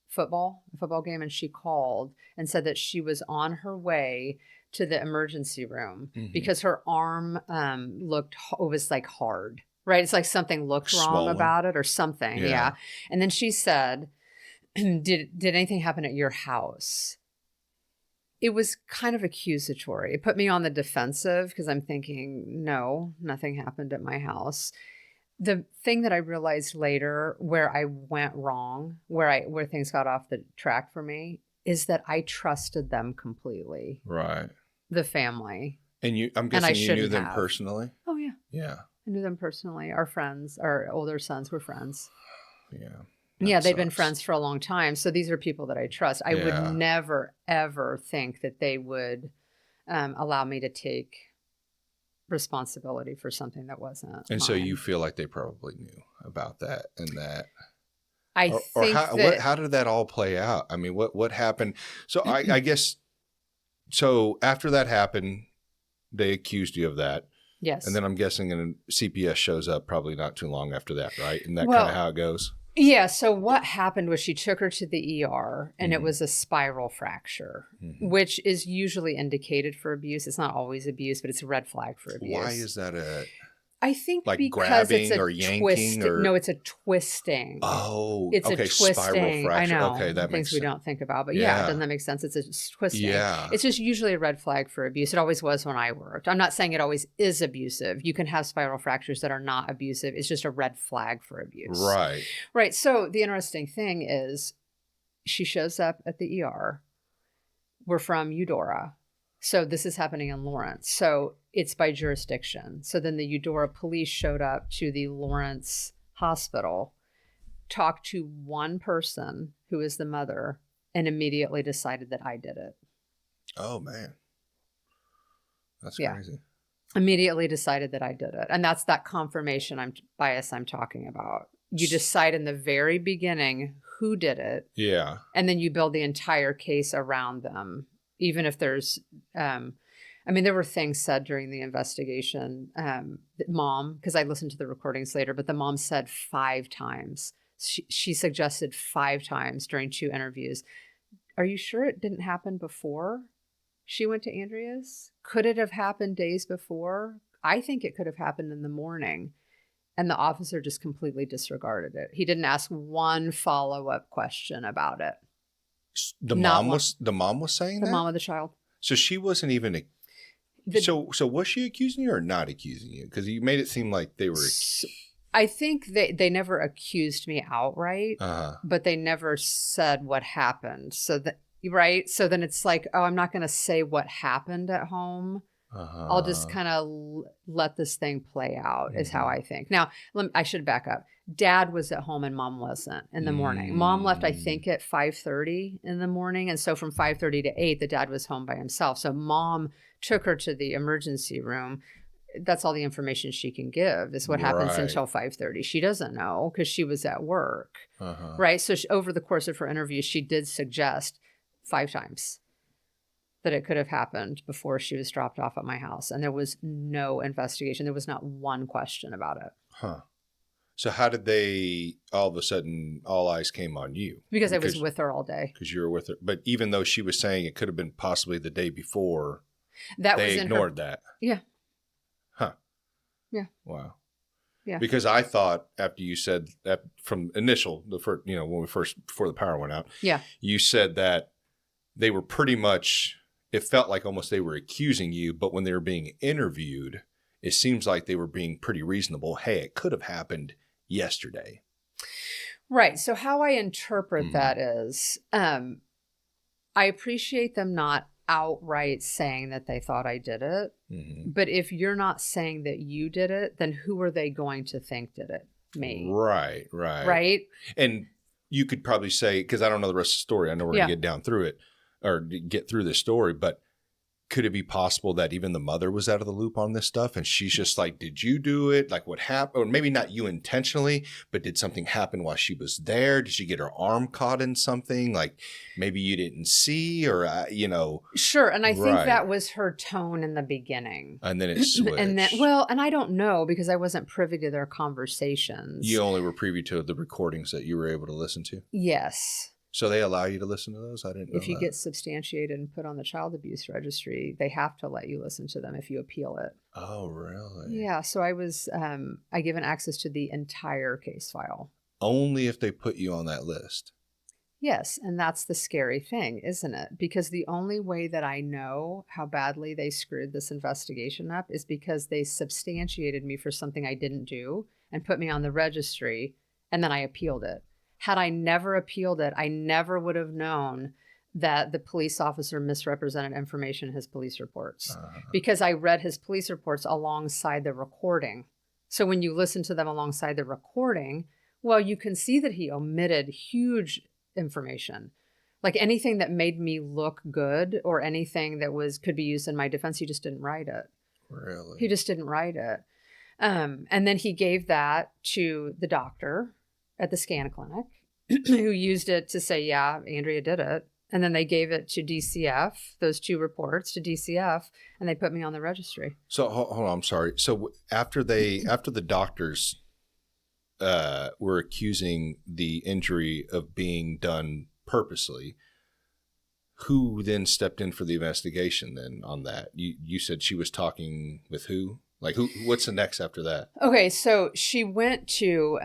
football game, and she called and said that she was on her way to the emergency room because her arm was like hard, right? It's like something looked wrong about it or something. Yeah. And then she said, did anything happen at your house? It was kind of accusatory. It put me on the defensive because I'm thinking, no, nothing happened at my house. The thing that I realized later where I went wrong, where things got off the track for me, is that I trusted them completely. Right. The family. And I'm guessing you knew them personally? Oh, yeah. Yeah. I knew them personally. Our friends, our older sons were friends. Yeah. They've been friends for a long time. So these are people that I trust. I would never, ever think that they would allow me to take responsibility for something that wasn't And mine. So you feel like they probably knew about that and that. I think how did that all play out? I mean, what happened? So I guess, so after that happened, they accused you of that. Yes. And then I'm guessing a CPS shows up probably not too long after that, right? Isn't that kind of how it goes? Yeah. So what happened was she took her to the ER and it was a spiral fracture, which is usually indicated for abuse. It's not always abuse, but it's a red flag for abuse. Why is that I think like because grabbing it's a or yanking twist. or... No, it's a twisting. Oh, it's okay, a twisting. spiral fracture. I know. Okay, that things makes we sense. don't think about, but doesn't that make sense? It's a twisting. Yeah. It's just usually a red flag for abuse. It always was when I worked. I'm not saying it always is abusive. You can have spiral fractures that are not abusive. It's just a red flag for abuse. Right. Right. So the interesting thing is she shows up at the ER. We're from Eudora. So this is happening in Lawrence. So it's by jurisdiction. So then the Eudora police showed up to the Lawrence hospital, talked to one person who is the mother, and immediately decided that I did it. Oh, man. That's crazy. Immediately decided that I did it. And that's that confirmation bias I'm talking about. You decide in the very beginning who did it. Yeah. And then you build the entire case around them. Even if there's I mean, there were things said during the investigation. That mom, because I listened to the recordings later, but the mom said 5 times. She suggested 5 times during 2 interviews. Are you sure it didn't happen before she went to Andrea's? Could it have happened days before? I think it could have happened in the morning. And the officer just completely disregarded it. He didn't ask one follow-up question about it. The mom was saying that? The mom of the child. So she wasn't even so was she accusing you or not accusing you? Because you made it seem like they were. I think they never accused me outright, but they never said what happened. So that right. So then it's like, oh, I'm not going to say what happened at home. I'll just kind of let this thing play out. Is how I think. Now I should back up. Dad was at home and mom wasn't in the morning. Mom left, I think, at 5:30 in the morning. And so from 5:30 to 8, the dad was home by himself. So mom took her to the emergency room. That's all the information she can give is what happens until 5:30. She doesn't know because she was at work. Right. So over the course of her interview, she did suggest 5 times that it could have happened before she was dropped off at my house. And there was no investigation. There was not one question about it. Huh. So how did they, all of a sudden, all eyes came on you? Because I was with her all day. Because you were with her. But even though she was saying it could have been possibly the day before, they ignored that. Yeah. Huh. Yeah. Wow. Yeah. Because I thought after you said that from the first, when we first, before the power went out, you said that they were pretty much, it felt like almost they were accusing you, but when they were being interviewed, it seems like they were being pretty reasonable. Hey, it could have happened yesterday. Right. So how I interpret that is, I appreciate them not outright saying that they thought I did it. But if you're not saying that you did it, then who are they going to think did it? Me. Right. Right. And you could probably say, because I don't know the rest of the story. I know we're going to get down through it or get through this story, but could it be possible that even the mother was out of the loop on this stuff and she's just like, did you do it? Like what happened? Or maybe not you intentionally, but did something happen while she was there? Did she get her arm caught in something? Like maybe you didn't see or, Sure. And I think that was her tone in the beginning. And then it switched. And I don't know because I wasn't privy to their conversations. You only were privy to the recordings that you were able to listen to? Yes. So they allow you to listen to those? I didn't know If you get substantiated and put on the child abuse registry, they have to let you listen to them if you appeal it. Oh, really? Yeah. So I was given access to the entire case file. Only if they put you on that list. Yes. And that's the scary thing, isn't it? Because the only way that I know how badly they screwed this investigation up is because they substantiated me for something I didn't do and put me on the registry, and then I appealed it. Had I never appealed it, I never would have known that the police officer misrepresented information in his police reports because I read his police reports alongside the recording. So when you listen to them alongside the recording, well, you can see that he omitted huge information. Like anything that made me look good or anything that could be used in my defense, he just didn't write it. Really? He just didn't write it. And then he gave that to the doctor at the scan clinic who used it to say, yeah, Andrea did it. And then they gave it to DCF, those 2 reports to DCF, and they put me on the registry. So hold on, I'm sorry. So after the doctors were accusing the injury of being done purposely, who then stepped in for the investigation then on that? You said she was talking with who? Like who? What's the next after that? Okay, so she went to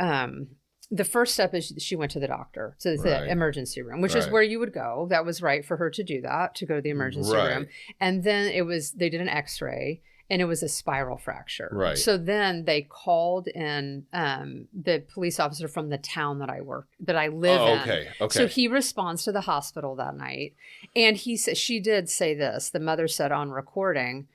the first step is she went to the doctor, to the emergency room, which is where you would go. That was right for her to do that, to go to the emergency room. And then they did an x-ray and it was a spiral fracture. Right. So then they called in the police officer from the town that I live in. Okay. So he responds to the hospital that night. And he said, she did say this, the mother said on recording,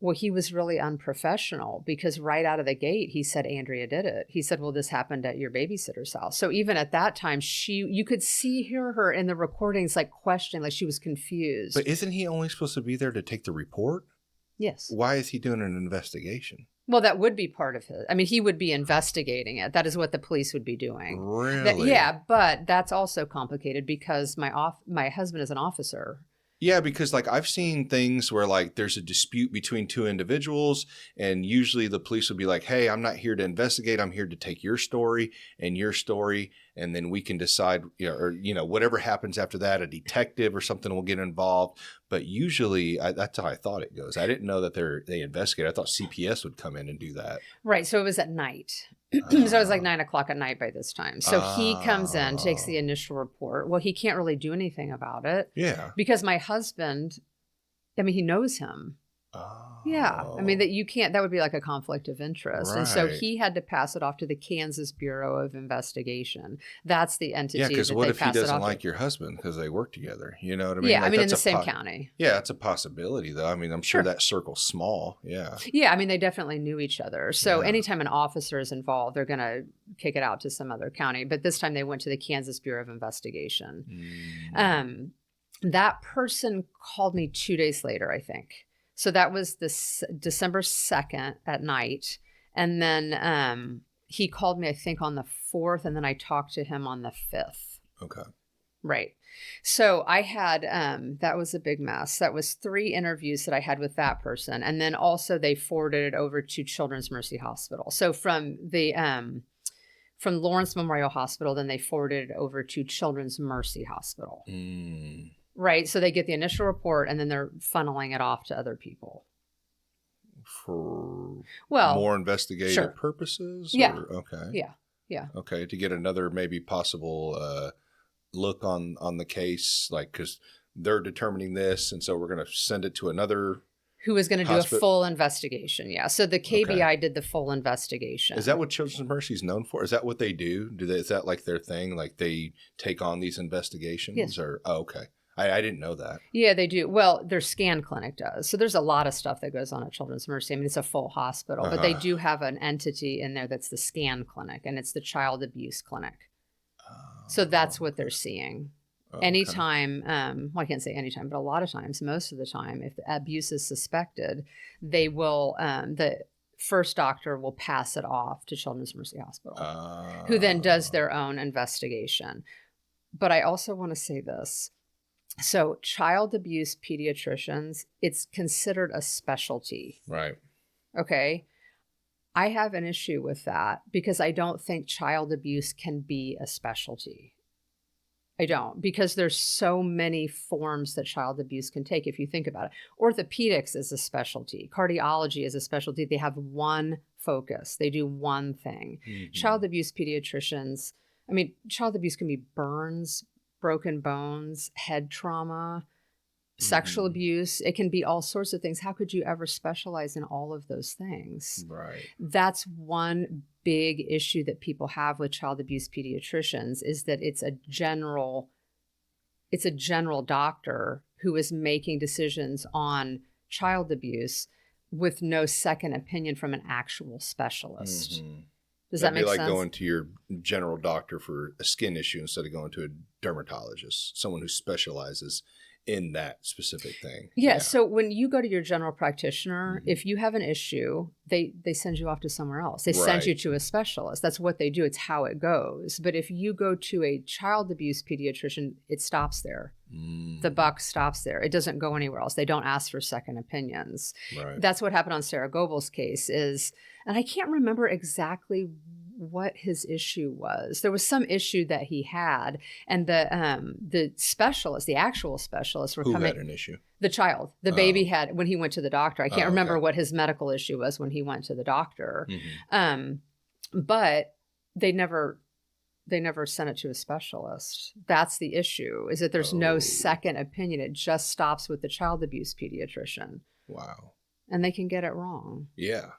well, he was really unprofessional because right out of the gate, he said, Andrea did it. He said, well, this happened at your babysitter's house. So even at that time, you could hear her in the recordings, like questioning, like she was confused. But isn't he only supposed to be there to take the report? Yes. Why is he doing an investigation? Well, that would be part of it. I mean, he would be investigating it. That is what the police would be doing. Really? Yeah, but that's also complicated because my husband is an officer. Yeah, because like I've seen things where like there's a dispute between two individuals, and usually the police will be like, "Hey, I'm not here to investigate. I'm here to take your story, and then we can decide, whatever happens after that, a detective or something will get involved." But usually that's how I thought it goes. I didn't know that they investigate. I thought CPS would come in and do that. Right. So it was at night. So it was like 9:00 at night by this time. So he comes in, takes the initial report. Well, he can't really do anything about it. Yeah. Because my husband, he knows him. Yeah. That would be like a conflict of interest. Right. And so he had to pass it off to the Kansas Bureau of Investigation. That's the entity. Yeah, because what if he doesn't like to. your husband because they work together? You know what I mean? Yeah, like, in the same county. Yeah, it's a possibility, though. I mean, I'm sure that circle's small. Yeah. Yeah, they definitely knew each other. So anytime an officer is involved, they're going to kick it out to some other county. But this time they went to the Kansas Bureau of Investigation. That person called me 2 days later, I think. So that was this December 2nd at night. And then he called me, I think, on the 4th. And then I talked to him on the 5th. Okay. Right. So I had, that was a big mess. That was 3 interviews that I had with that person. And then also they forwarded it over to Children's Mercy Hospital. So from Lawrence Memorial Hospital, then they forwarded it over to Children's Mercy Hospital. Right. So they get the initial report and then they're funneling it off to other people. For more investigative purposes? Yeah. Okay. Yeah. Yeah. Okay. To get another maybe possible look on the case, like, because they're determining this. And so we're going to send it to another. Who is going to do a full investigation. Yeah. So the KBI did the full investigation. Is that what Children's Mercy is known for? Is that what they do? Is that like their thing? Like they take on these investigations? Yes. Okay. I didn't know that. Yeah, they do. Well, their scan clinic does. So there's a lot of stuff that goes on at Children's Mercy. It's a full hospital, but they do have an entity in there that's the scan clinic, and it's the child abuse clinic. So that's what they're seeing. Anytime, I can't say anytime, but a lot of times, most of the time, if the abuse is suspected, they will, the first doctor will pass it off to Children's Mercy Hospital, who then does their own investigation. But I also want to say this. So child abuse pediatricians, it's considered a specialty. Right. Okay. I have an issue with that because I don't think child abuse can be a specialty. I don't, because there's so many forms that child abuse can take if you think about it. Orthopedics is a specialty. Cardiology is a specialty. They have one focus. They do one thing. Mm-hmm. Child abuse pediatricians, child abuse can be burns, broken bones, head trauma, sexual abuse. It can be all sorts of things. How could you ever specialize in all of those things? Right. That's one big issue that people have with child abuse pediatricians is that it's a general doctor who is making decisions on child abuse with no second opinion from an actual specialist. Mm-hmm. Does that make sense? That'd be like going to your general doctor for a skin issue instead of going to a dermatologist, someone who specializes in that specific thing. Yeah. So when you go to your general practitioner, if you have an issue, they send you off to somewhere else. They send you to a specialist. That's what they do. It's how it goes. But if you go to a child abuse pediatrician, it stops there. The buck stops there. It doesn't go anywhere else. They don't ask for second opinions. Right. That's what happened on Sarah Goebel's case and I can't remember exactly what his issue was. There was some issue that he had, and the specialist, the actual specialist, were coming. Who had an issue? The child, the baby had when he went to the doctor. I can't remember what his medical issue was when he went to the doctor, but they never sent it to a specialist. That's the issue. Is that there's no second opinion. It just stops with the child abuse pediatrician. Wow. And they can get it wrong. Yeah.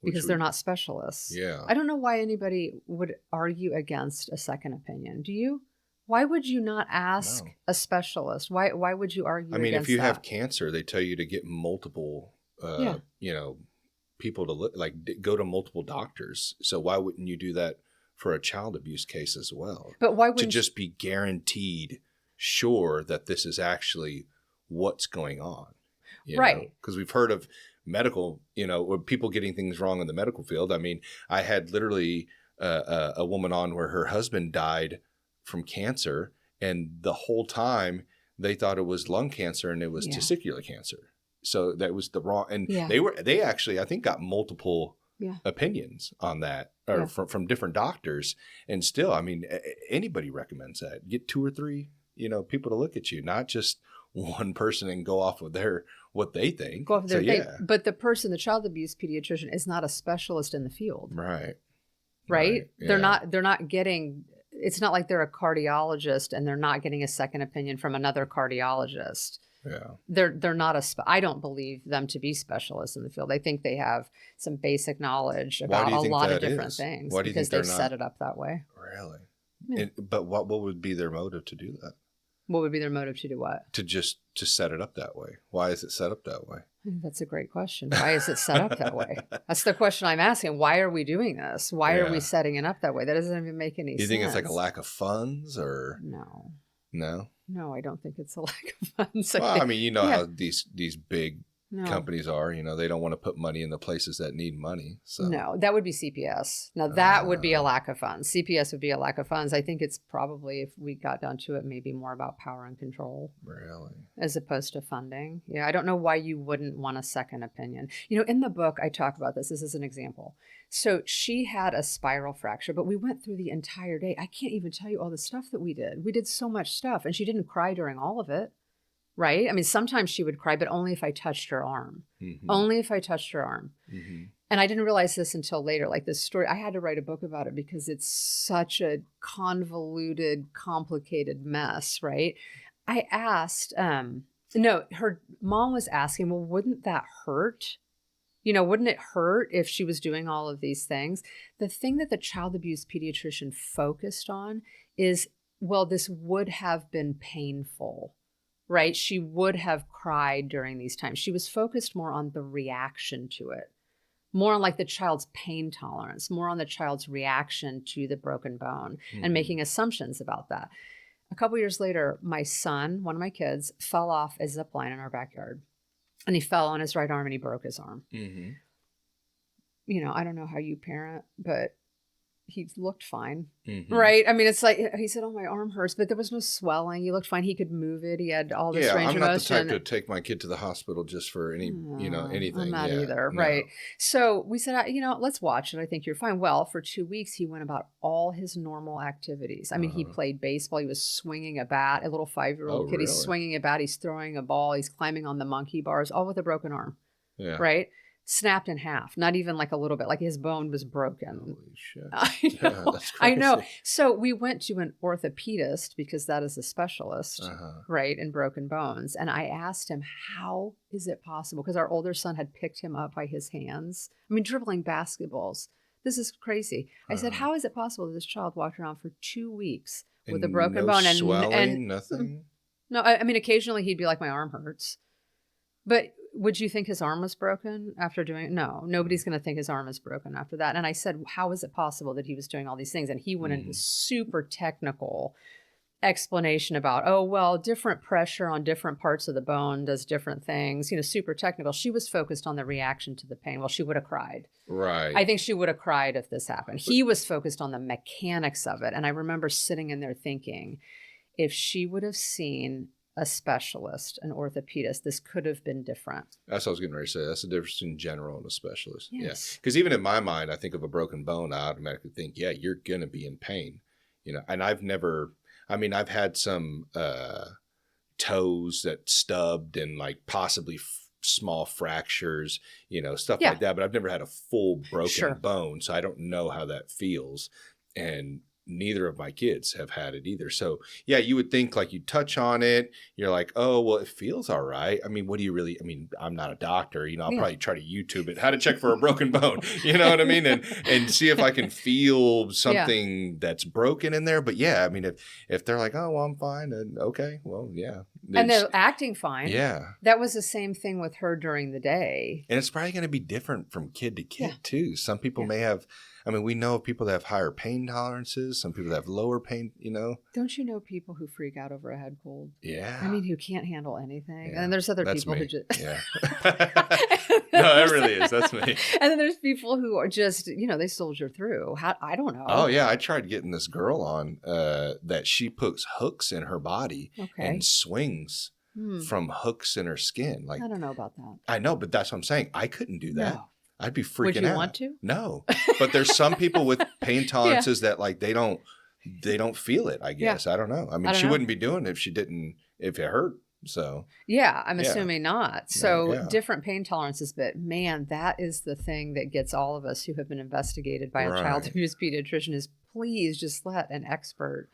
Because they're not specialists. Yeah. I don't know why anybody would argue against a second opinion. Do you? Why would you not ask a specialist? Why would you argue against that? If you have cancer, they tell you to get multiple, people to go to multiple doctors. So why wouldn't you do that for a child abuse case as well? But why wouldn't to just be guaranteed sure that this is actually what's going on? Right. Because we've heard of medical, people getting things wrong in the medical field. I had literally a woman on where her husband died from cancer, and the whole time they thought it was lung cancer and it was testicular cancer. So that was the wrong, and Yeah. they actually, I think, got multiple opinions on that, or from different doctors. And still, I mean, anybody recommends that. Get 2 or 3, people to look at you, not just one person and go off with what they think. Go off their thing. But the child abuse pediatrician is not a specialist in the field. Right. Right? Yeah. They're not getting, it's not like they're a cardiologist and they're not getting a second opinion from another cardiologist. Yeah. They're not I don't believe them to be specialists in the field. I think they have some basic knowledge about a lot of different things. Why do you because think they've set it up that way. Really? Yeah. But what would be their motive to do that? What would be their motive to do what? To set it up that way. Why is it set up that way? That's a great question. Why is it set up that way? That's the question I'm asking. Why are we doing this? Why are we setting it up that way? That doesn't even make any sense. Do you think it's like a lack of funds or? No. No? No, I don't think it's a lack of funds. Well, I mean, how these big companies are, they don't want to put money in the places that need money. So no, that would be CPS. Now that would be a lack of funds. CPS would be a lack of funds. I think it's probably, if we got down to it, maybe more about power and control. Really? As opposed to funding. Yeah, I don't know why you wouldn't want a second opinion. In the book, I talk about this. This is an example. So she had a spiral fracture, but we went through the entire day. I can't even tell you all the stuff that we did. We did so much stuff, and she didn't cry during all of it. Right? I mean, sometimes she would cry, but only if I touched her arm. Mm-hmm. Only if I touched her arm. Mm-hmm. And I didn't realize this until later. Like this story, I had to write a book about it because it's such a convoluted, complicated mess, right? I asked, her mom was asking, well, wouldn't that hurt? Wouldn't it hurt if she was doing all of these things? The thing that the child abuse pediatrician focused on is, well, this would have been painful. Right? She would have cried during these times. She was focused more on the reaction to it, more on like the child's pain tolerance, more on the child's reaction to the broken bone and making assumptions about that. A couple years later, my son, one of my kids, fell off a zip line in our backyard, and he fell on his right arm and he broke his arm. Mm-hmm. I don't know how you parent, but he looked fine, right? I mean, it's like, he said, oh, my arm hurts, but there was no swelling. He looked fine. He could move it. He had all this range of motion. I'm not the type to take my kid to the hospital just for anything. I'm not either, right? So we said, let's watch it. I think you're fine. Well, for 2 weeks, he went about all his normal activities. I mean, he played baseball. He was swinging a bat, a little 5-year-old kid. Really? He's swinging a bat. He's throwing a ball. He's climbing on the monkey bars, all with a broken arm, right? Snapped in half, not even like a little bit, like his bone was broken. Holy shit. I know. So we went to an orthopedist because that is a specialist, right, in broken bones. And I asked him, how is it possible? Because our older son had picked him up by his hands. I mean, dribbling basketballs. This is crazy. I said, how is it possible that this child walked around for 2 weeks with a broken bone and swelling, and nothing? No, I mean, occasionally he'd be like, my arm hurts. But would you think his arm was broken after doing it? No, nobody's going to think his arm is broken after that. And I said, how is it possible that he was doing all these things? And he went into super technical explanation about, oh, well, different pressure on different parts of the bone does different things, super technical. She was focused on the reaction to the pain. Well, she would have cried. Right. I think she would have cried if this happened. He was focused on the mechanics of it. And I remember sitting in there thinking, if she would have seen a specialist, an orthopedist, this could have been different. That's what I was getting ready to say. That's the difference between general and a specialist. Yes. Yeah. Because even in my mind, I think of a broken bone, I automatically think, yeah, you're going to be in pain. And I've had some toes that stubbed and like possibly small fractures, stuff like that. But I've never had a full broken bone. So I don't know how that feels. And neither of my kids have had it either. So yeah, you would think like you touch on it, you're like, oh, well, it feels all right. I mean, what do you really, I'm not a doctor, I'll probably try to YouTube it, how to check for a broken bone, you know what I mean? And see if I can feel something that's broken in there. But yeah, I mean, if they're like, oh, well, I'm fine. And okay, well, yeah. And they're acting fine. Yeah. That was the same thing with her during the day. And it's probably going to be different from kid to kid too. Some people may have, I mean, we know of people that have higher pain tolerances, some people that have lower pain, Don't you know people who freak out over a head cold? Yeah. I mean, who can't handle anything. Yeah. And then there's other That's people me. who just... Yeah. No, it really is. That's me. And then there's people who are just, they soldier through. I don't know. Oh, yeah. I tried getting this girl on that she puts hooks in her body and swings from hooks in her skin. Like, I don't know about that. I know, but that's what I'm saying. I couldn't do that. No. I'd be freaking out. Would you want to? No. But there's some people with pain tolerances that like they don't feel it, I guess. I don't know. I mean, she wouldn't be doing it if it hurt. So yeah, I'm assuming not. So different pain tolerances, but man, that is the thing that gets all of us who have been investigated by a child abuse pediatrician is please just let an expert.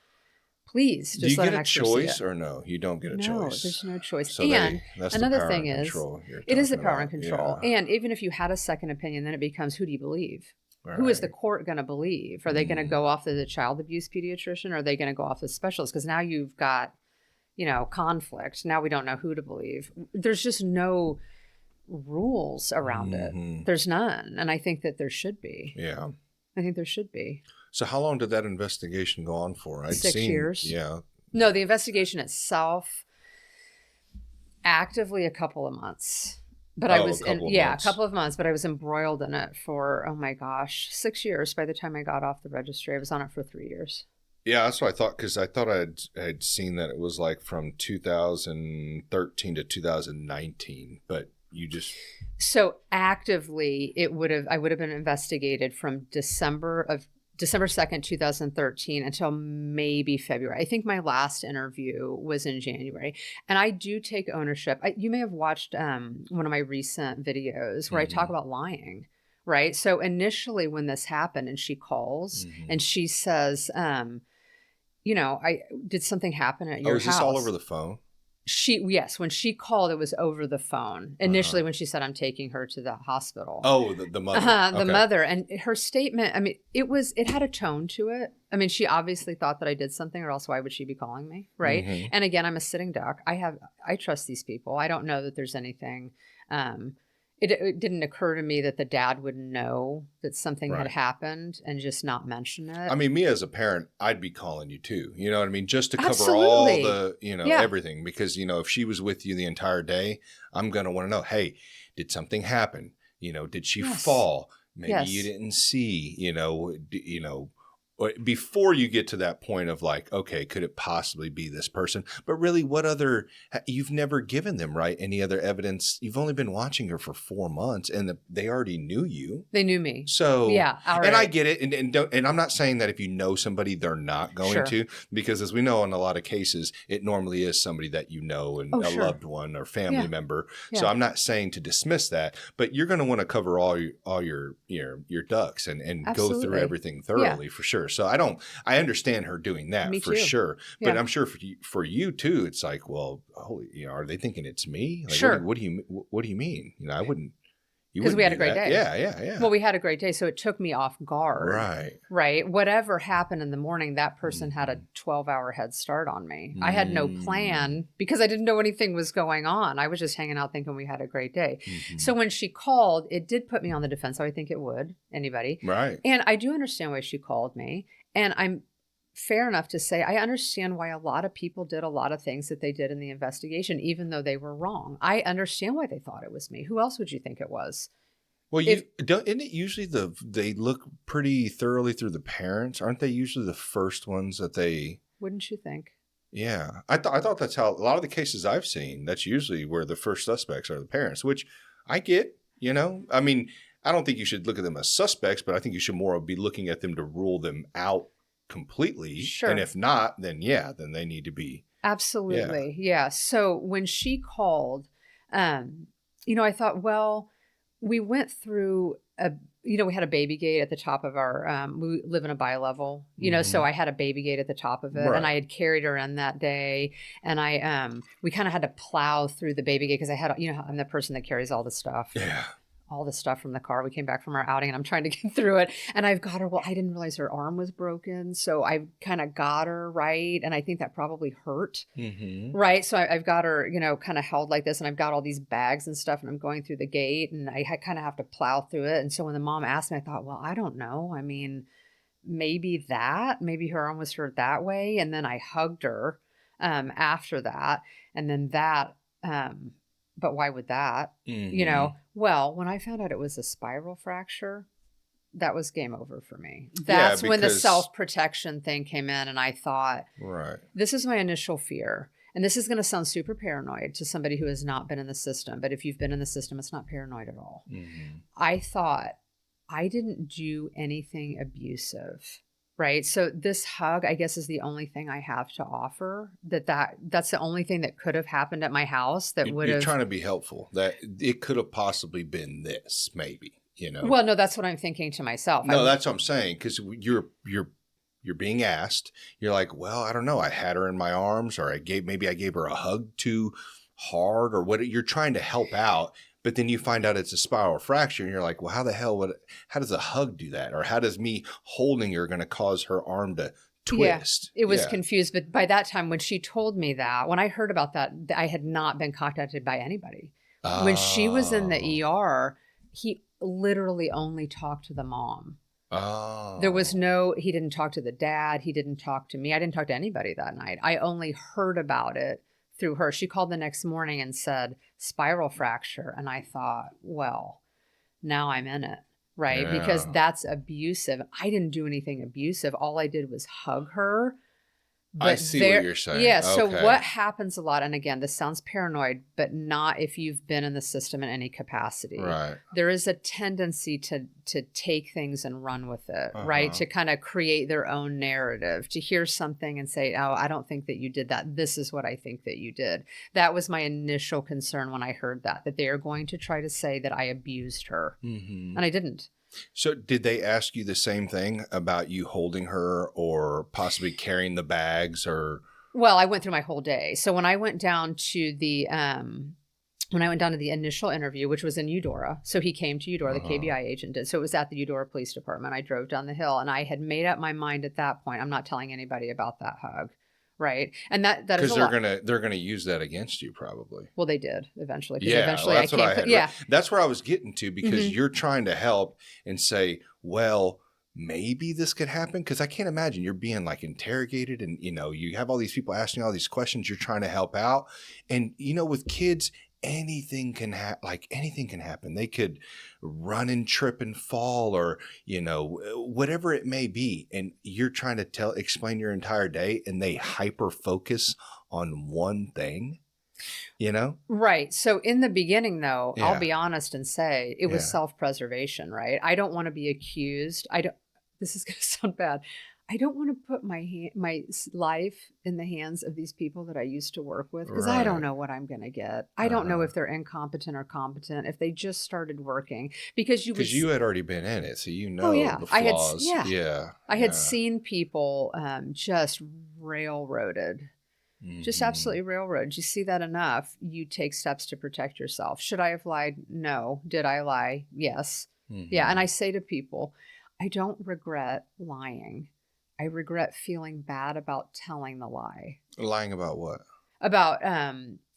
Please just do you let get a choice or no? You don't get a choice. No, there's no choice. So and that's another the power thing and is, control it is the power and about. control. Yeah. And even if you had a second opinion, then it becomes who do you believe? Right. Who is the court going to believe? Are they going to go off the child abuse pediatrician? Or are they going to go off the specialist? Because now you've got, conflict. Now we don't know who to believe. There's just no rules around it. There's none. And I think that there should be. Yeah. I think there should be. So how long did that investigation go on for? 6 years. Yeah. No, the investigation itself, actively a couple of months. But I was a couple of months, but I was embroiled in it for, 6 years. By the time I got off the registry, I was on it for 3 years. Yeah, that's what I thought, because I thought I'd seen that it was like from 2013 to 2019, but you just... So actively, I would have been investigated from December 2nd, 2013 until maybe February. I think my last interview was in January. And I do take ownership. You may have watched one of my recent videos where I talk about lying, right? So initially when this happened and she calls and she says, did something happen at your house? Oh, is this all over the phone? Yes, when she called, it was over the phone. Initially, when she said, "I'm taking her to the hospital." Oh, the mother. The mother, and her statement. I mean, it had a tone to it. I mean, she obviously thought that I did something, or else why would she be calling me, right? And again, I'm a sitting duck. I trust these people. I don't know that there's anything. It didn't occur to me that the dad would know that something had happened and just not mention it. I mean, me as a parent, I'd be calling you too. You know what I mean? Just to cover all the, everything. Because, if she was with you the entire day, I'm going to want to know, hey, did something happen? Did she fall? Maybe you didn't see, before you get to that point of like, okay, could it possibly be this person? But really, you've never given them, right, any other evidence. You've only been watching her for 4 months and they already knew you. They knew me. So, yeah. And I get it. And I'm not saying that if you know somebody, they're not going to, because as we know, in a lot of cases, it normally is somebody that you know and a loved one or family member. Yeah. So I'm not saying to dismiss that, but you're going to want to cover all your ducks and go through everything thoroughly for sure. So I understand her doing that for sure, but I'm sure for you too, it's like, well, holy, are they thinking it's me? Like, sure. What do you mean? I wouldn't. Because we had a great day. Yeah. Well, we had a great day, so it took me off guard. Right. Whatever happened in the morning, that person had a 12-hour head start on me. I had no plan because I didn't know anything was going on. I was just hanging out thinking we had a great day. So when she called, it did put me on the defense. So I think it would, anybody. Right. And I do understand why she called me. And I'm fair enough to say I understand why a lot of people did a lot of things that they did in the investigation, even though they were wrong. I understand why they thought it was me. Who else would you think it was? Well, isn't it usually they look pretty thoroughly through the parents? Aren't they usually the first ones that they? Wouldn't you think? Yeah, I thought that's how a lot of the cases I've seen. That's usually where the first suspects are the parents, which I get. I mean, I don't think you should look at them as suspects, but I think you should more be looking at them to rule them out completely. Sure. And if not, then they need to be. Absolutely. Yeah. So when she called, I thought, well, we went through we had a baby gate at the top of our, we live in a bi-level, so I had a baby gate at the top of it and I had carried her in that day and we kind of had to plow through the baby gate because I had, I'm the person that carries all the stuff. Yeah. all the stuff from the car. We came back from our outing and I'm trying to get through it. And I've got her, well, I didn't realize her arm was broken. So I kind of got her right. And I think that probably hurt. Right. So I've got her, kind of held like this and I've got all these bags and stuff and I'm going through the gate and I kind of have to plow through it. And so when the mom asked me, I thought, well, I don't know. I mean, maybe her arm was hurt that way. And then I hugged her after that. And then that, but why would that? Well, when I found out it was a spiral fracture, that was game over for me. That's when the self-protection thing came in and I thought, right, this is my initial fear. And this is going to sound super paranoid to somebody who has not been in the system. But if you've been in the system, it's not paranoid at all. I thought I didn't do anything abusive. Right. So this hug, I guess, is the only thing I have to offer. That's the only thing that could have happened at my house that would have. You're trying to be helpful. That it could have possibly been this, maybe. Well, no, that's what I'm thinking to myself. No, that's what I'm saying, because you're being asked. You're like, well, I don't know. I had her in my arms, or maybe I gave her a hug too hard, or what. You're trying to help out. But then you find out it's a spiral fracture and you're like, well, how does a hug do that? Or how does me holding her going to cause her arm to twist? Yeah, it was confused. But by that time, when she told me that, when I heard about that, I had not been contacted by anybody. When she was in the ER, he literally only talked to the mom. There was he didn't talk to the dad. He didn't talk to me. I didn't talk to anybody that night. I only heard about it through her. She called the next morning and said spiral fracture. And I thought, well, now I'm in it, right? Yeah. Because that's abusive. I didn't do anything abusive. All I did was hug her. But I see what you're saying. Yeah. Okay. So what happens a lot, and again, this sounds paranoid, but not if you've been in the system in any capacity. Right. There is a tendency to take things and run with it, right? To kind of create their own narrative, to hear something and say, oh, I don't think that you did that. This is what I think that you did. That was my initial concern when I heard that they are going to try to say that I abused her. And I didn't. So did they ask you the same thing about you holding her or possibly carrying the bags or? Well, I went through my whole day. So when I went down to the initial interview, which was in Eudora, so he came to Eudora, the KBI agent did. So it was at the Eudora Police Department. I drove down the hill and I had made up my mind at that point. I'm not telling anybody about that hug. Right. And that is because they're gonna use that against you probably. Well, they did eventually. Yeah, eventually that's what I had. Yeah. That's where I was getting to, because you're trying to help and say, well, maybe this could happen. Because I can't imagine you're being like interrogated and, you have all these people asking all these questions. You're trying to help out. And, with kids, anything can happen. They could run and trip and fall or, whatever it may be. And you're trying to explain your entire day and they hyper focus on one thing, Right. So in the beginning though, I'll be honest and say it was self-preservation, right? I don't want to be accused. This is going to sound bad. I don't want to put my life in the hands of these people that I used to work with, because I don't know what I'm going to get. I don't know if they're incompetent or competent, if they just started working. Because you had already been in it, so the flaws. I had seen people just railroaded. Just absolutely railroaded. You see that enough, you take steps to protect yourself. Should I have lied? No. Did I lie? Yes. Yeah, and I say to people, I don't regret lying. I regret feeling bad about telling the lie. Lying about what? About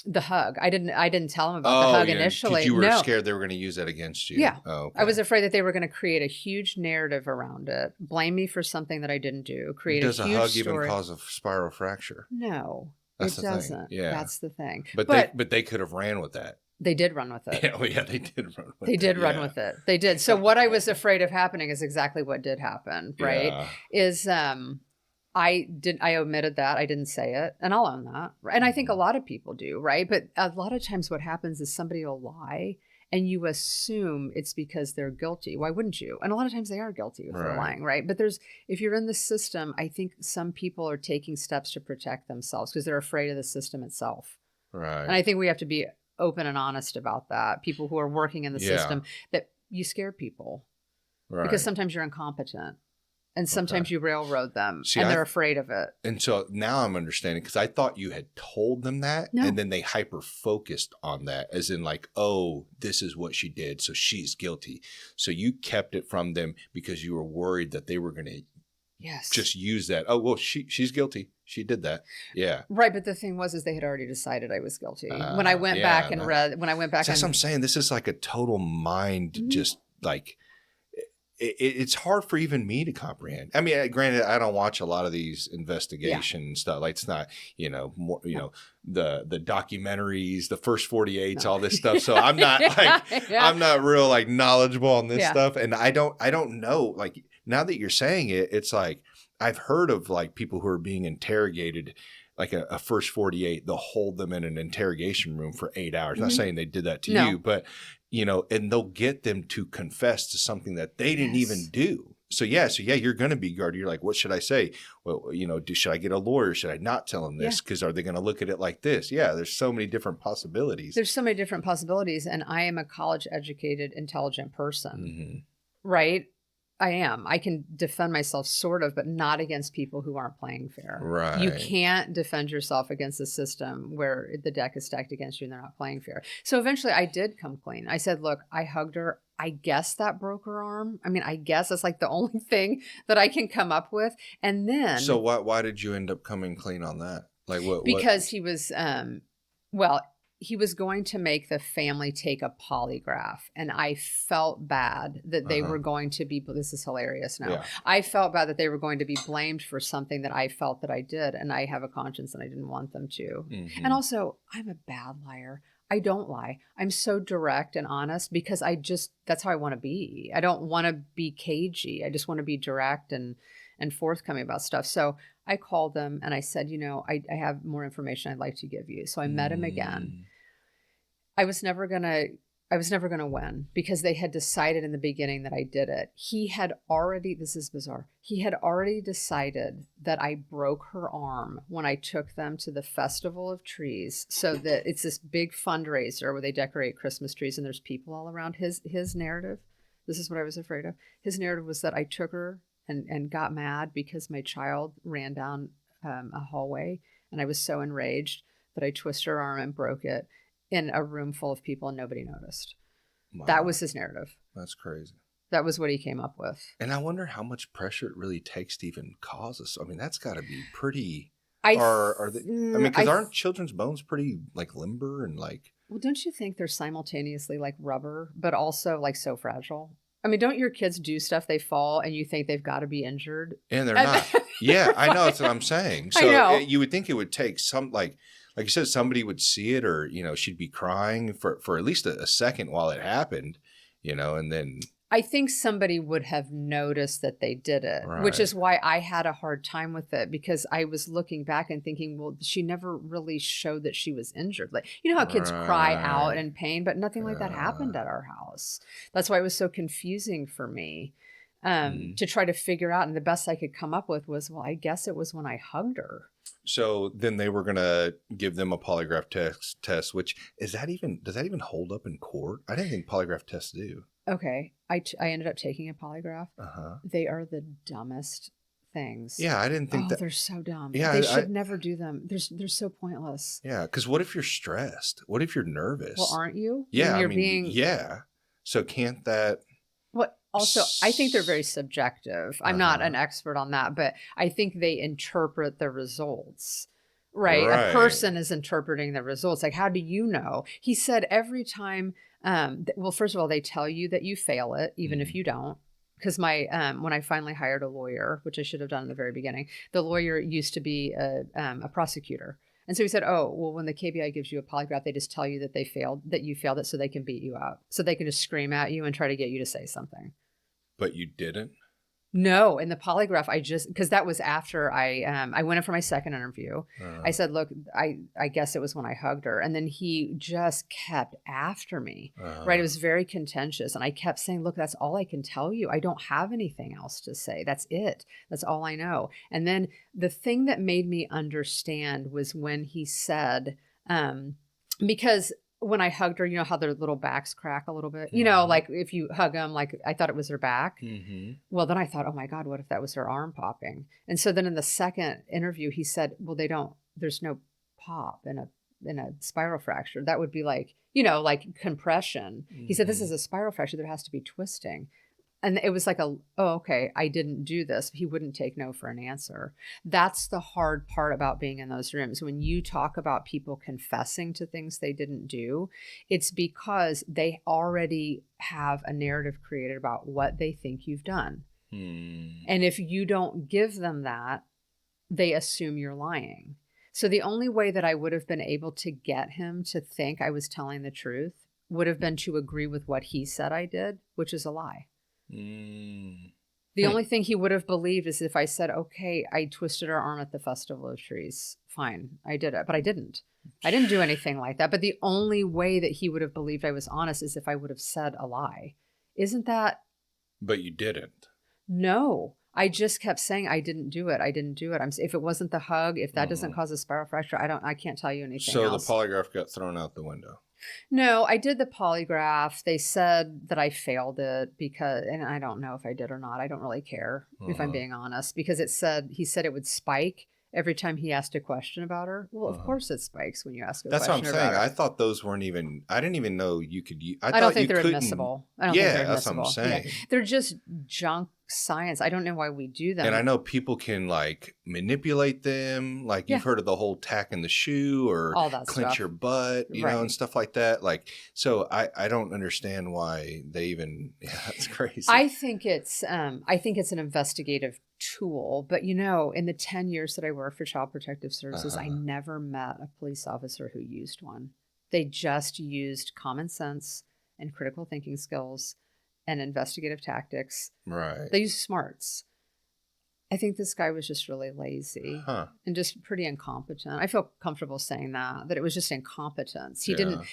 the hug. I didn't tell him about the hug initially. You were scared they were going to use that against you. Yeah. Oh, okay. I was afraid that they were going to create a huge narrative around it, blame me for something that I didn't do, create a huge story. Does a hug even cause a spiral fracture? No, it doesn't. Thing. Yeah. That's the thing. But they could have ran with that. They did run with it. Yeah, they did run with it. They did run with it. They did. So what I was afraid of happening is exactly what did happen, right? Yeah. I omitted that. I didn't say it, and I'll own that. And I think a lot of people do, right? But a lot of times what happens is somebody will lie and you assume it's because they're guilty. Why wouldn't you? And a lot of times they are guilty if they're lying, right? But if you're in the system, I think some people are taking steps to protect themselves because they're afraid of the system itself. Right. And I think we have to be open and honest about that. People who are working in the system, that you scare people because sometimes you're incompetent. And sometimes you railroad them, See, and they're afraid of it. And so now I'm understanding, because I thought you had told them that, and then they hyper-focused on that, as in like, oh, this is what she did, so she's guilty. So you kept it from them because you were worried that they were going to just use that. Oh, well, she's guilty. She did that. Yeah. Right. But the thing was, is they had already decided I was guilty. When I went back and read, that's what I'm saying. This is like a total mind, just like, it's hard for even me to comprehend. I mean, granted, I don't watch a lot of these investigation stuff. Like, it's not, more, the documentaries, the first 48s, all this stuff. So I'm not I'm not real like knowledgeable on this stuff. And I don't know, like, now that you're saying it, it's like, I've heard of like people who are being interrogated, like a first 48, they'll hold them in an interrogation room for 8 hours. Not saying they did that to you, but and they'll get them to confess to something that they didn't even do. So you're going to be guarded. You're like, what should I say? Well, should I get a lawyer? Should I not tell them this? Because are they going to look at it like this? Yeah, there's so many different possibilities. And I am a college educated, intelligent person, right? I am. I can defend myself sort of, but not against people who aren't playing fair. Right. You can't defend yourself against a system where the deck is stacked against you and they're not playing fair. So eventually I did come clean. I said, look, I hugged her. I guess that broke her arm. I mean, I guess that's like the only thing that I can come up with. And then. So why did you end up coming clean on that? Like what? Because he was, he was going to make the family take a polygraph, and I felt bad that they were going to be, this is hilarious now. Yeah. I felt bad that they were going to be blamed for something that I felt that I did, and I have a conscience and I didn't want them to. And also, I'm a bad liar. I don't lie. I'm so direct and honest because that's how I want to be. I don't want to be cagey. I just want to be direct and forthcoming about stuff. So I called them and I said, I have more information I'd like to give you. So I met him again. I was never going to win because they had decided in the beginning that I did it. This is bizarre. He had already decided that I broke her arm when I took them to the Festival of Trees. So that it's this big fundraiser where they decorate Christmas trees and there's people all around. His narrative, this is what I was afraid of. His narrative was that I took her and got mad because my child ran down a hallway and I was so enraged that I twisted her arm and broke it in a room full of people and nobody noticed. Wow. That was his narrative. That's crazy. That was what he came up with. And I wonder how much pressure it really takes to even cause us. I mean, that's got to be pretty. Because aren't children's bones pretty like limber and like? Well, don't you think they're simultaneously like rubber, but also like so fragile? I mean, don't your kids do stuff, they fall and you think they've got to be injured? And they're not. Yeah, I know. That's what I'm saying. So you would think it would take some like you said, somebody would see it or, she'd be crying for at least a second while it happened, and then. I think somebody would have noticed that they did it, which is why I had a hard time with it because I was looking back and thinking, well, she never really showed that she was injured. Like, how kids cry out in pain, but nothing like that happened at our house. That's why it was so confusing for me to try to figure out. And the best I could come up with was, well, I guess it was when I hugged her. So then they were going to give them a polygraph test, which does that even hold up in court? I didn't think polygraph tests do. Okay. I ended up taking a polygraph. They are the dumbest things. Yeah, I didn't think that. They're so dumb. Yeah, they should never do them. They're so pointless. Yeah, because what if you're stressed? What if you're nervous? Well, aren't you? Yeah, yeah. So can't that? Well, also, I think they're very subjective. I'm not an expert on that, but I think they interpret the results. Right. A person is interpreting the results. Like, how do you know? He said every time. Well, first of all, they tell you that you fail it, even if you don't. Because when I finally hired a lawyer, which I should have done in the very beginning, the lawyer used to be a prosecutor. And so he said, oh, well, when the KBI gives you a polygraph, they just tell you that you failed it so they can beat you out. So they can just scream at you and try to get you to say something. But you didn't? No, in the polygraph, because that was after I went in for my second interview. I said, look, I guess it was when I hugged her. And then he just kept after me, right? It was very contentious. And I kept saying, look, that's all I can tell you. I don't have anything else to say. That's it. That's all I know. And then the thing that made me understand was when he said, because when I hugged her, you know how their little backs crack a little bit? You know, like if you hug them, like I thought it was her back. Well, then I thought, oh my God, what if that was her arm popping? And so then in the second interview, he said, well, there's no pop in a spiral fracture. That would be like, you know, like compression. He said, this is a spiral fracture. There has to be twisting. And it was like okay, I didn't do this. He wouldn't take no for an answer. That's the hard part about being in those rooms. When you talk about people confessing to things they didn't do, it's because they already have a narrative created about what they think you've done. And if you don't give them that, they assume you're lying. So the only way that I would have been able to get him to think I was telling the truth would have been to agree with what he said I did, which is a lie. The only thing he would have believed is if I said, okay, I twisted her arm at the Festival of Trees. Fine, I did it, but I didn't. I didn't do anything like that. But the only way that he would have believed I was honest is if I would have said a lie. Isn't that? But you didn't. No, I just kept saying I didn't do it. I didn't do it. If it wasn't the hug, if that doesn't cause a spiral fracture, I can't tell you anything else. So the polygraph got thrown out the window. No, I did the polygraph. They said that I failed it and I don't know if I did or not. I don't really care if I'm being honest, because he said it would spike every time he asked a question about her. Well, of course it spikes when you ask a question about her. That's what I'm saying. I thought those weren't even, I didn't even know you could use. I don't think they're admissible. That's what I'm saying. Yeah. They're just junk science. I don't know why we do them. And I know people can like manipulate them. Like you've heard of the whole tack in the shoe or all that clench stuff. your butt, you know, and stuff like that. Like, so I don't understand why they even, that's crazy. I think it's an investigative tool, but you know, in the 10 years that I worked for Child Protective Services, I never met a police officer who used one. They just used common sense and critical thinking skills and investigative tactics. Right. They use smarts. I think this guy was just really lazy and just pretty incompetent. I feel comfortable saying that it was just incompetence.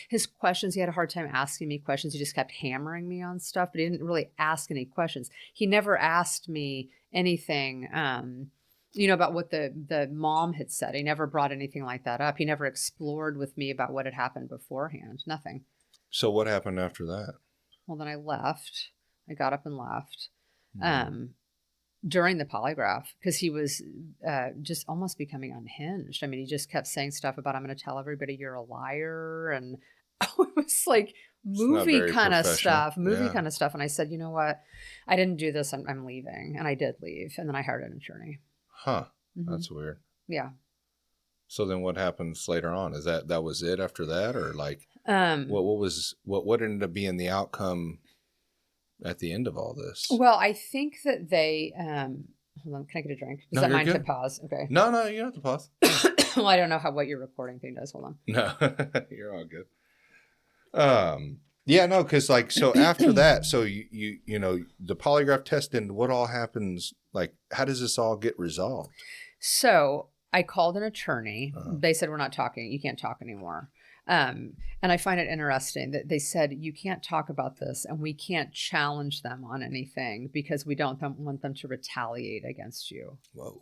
His questions, he had a hard time asking me questions. He just kept hammering me on stuff, but he didn't really ask any questions. He never asked me anything, about what the mom had said. He never brought anything like that up. He never explored with me about what had happened beforehand. Nothing. So what happened after that? Well, then I left. I got up and left during the polygraph because he was just almost becoming unhinged. I mean, he just kept saying stuff about, I'm going to tell everybody you're a liar. And it was like movie kind of stuff. And I said, you know what? I didn't do this. I'm leaving. And I did leave. And then I hired an attorney. That's weird. Yeah. So then what happens later on? Is that was it after that, or like what ended up being the outcome at the end of all this? Well, I think that they hold on, can I get a drink? Does that mind to pause? Okay. No, you don't have to pause. Well, I don't know what your recording thing does. Hold on. No, you're all good. Yeah, no, because like, so after that, so you know, the polygraph test and what all happens, like, how does this all get resolved? So I called an attorney. They said, we're not talking. You can't talk anymore. And I find it interesting that they said, you can't talk about this and we can't challenge them on anything because we don't want them to retaliate against you. Whoa.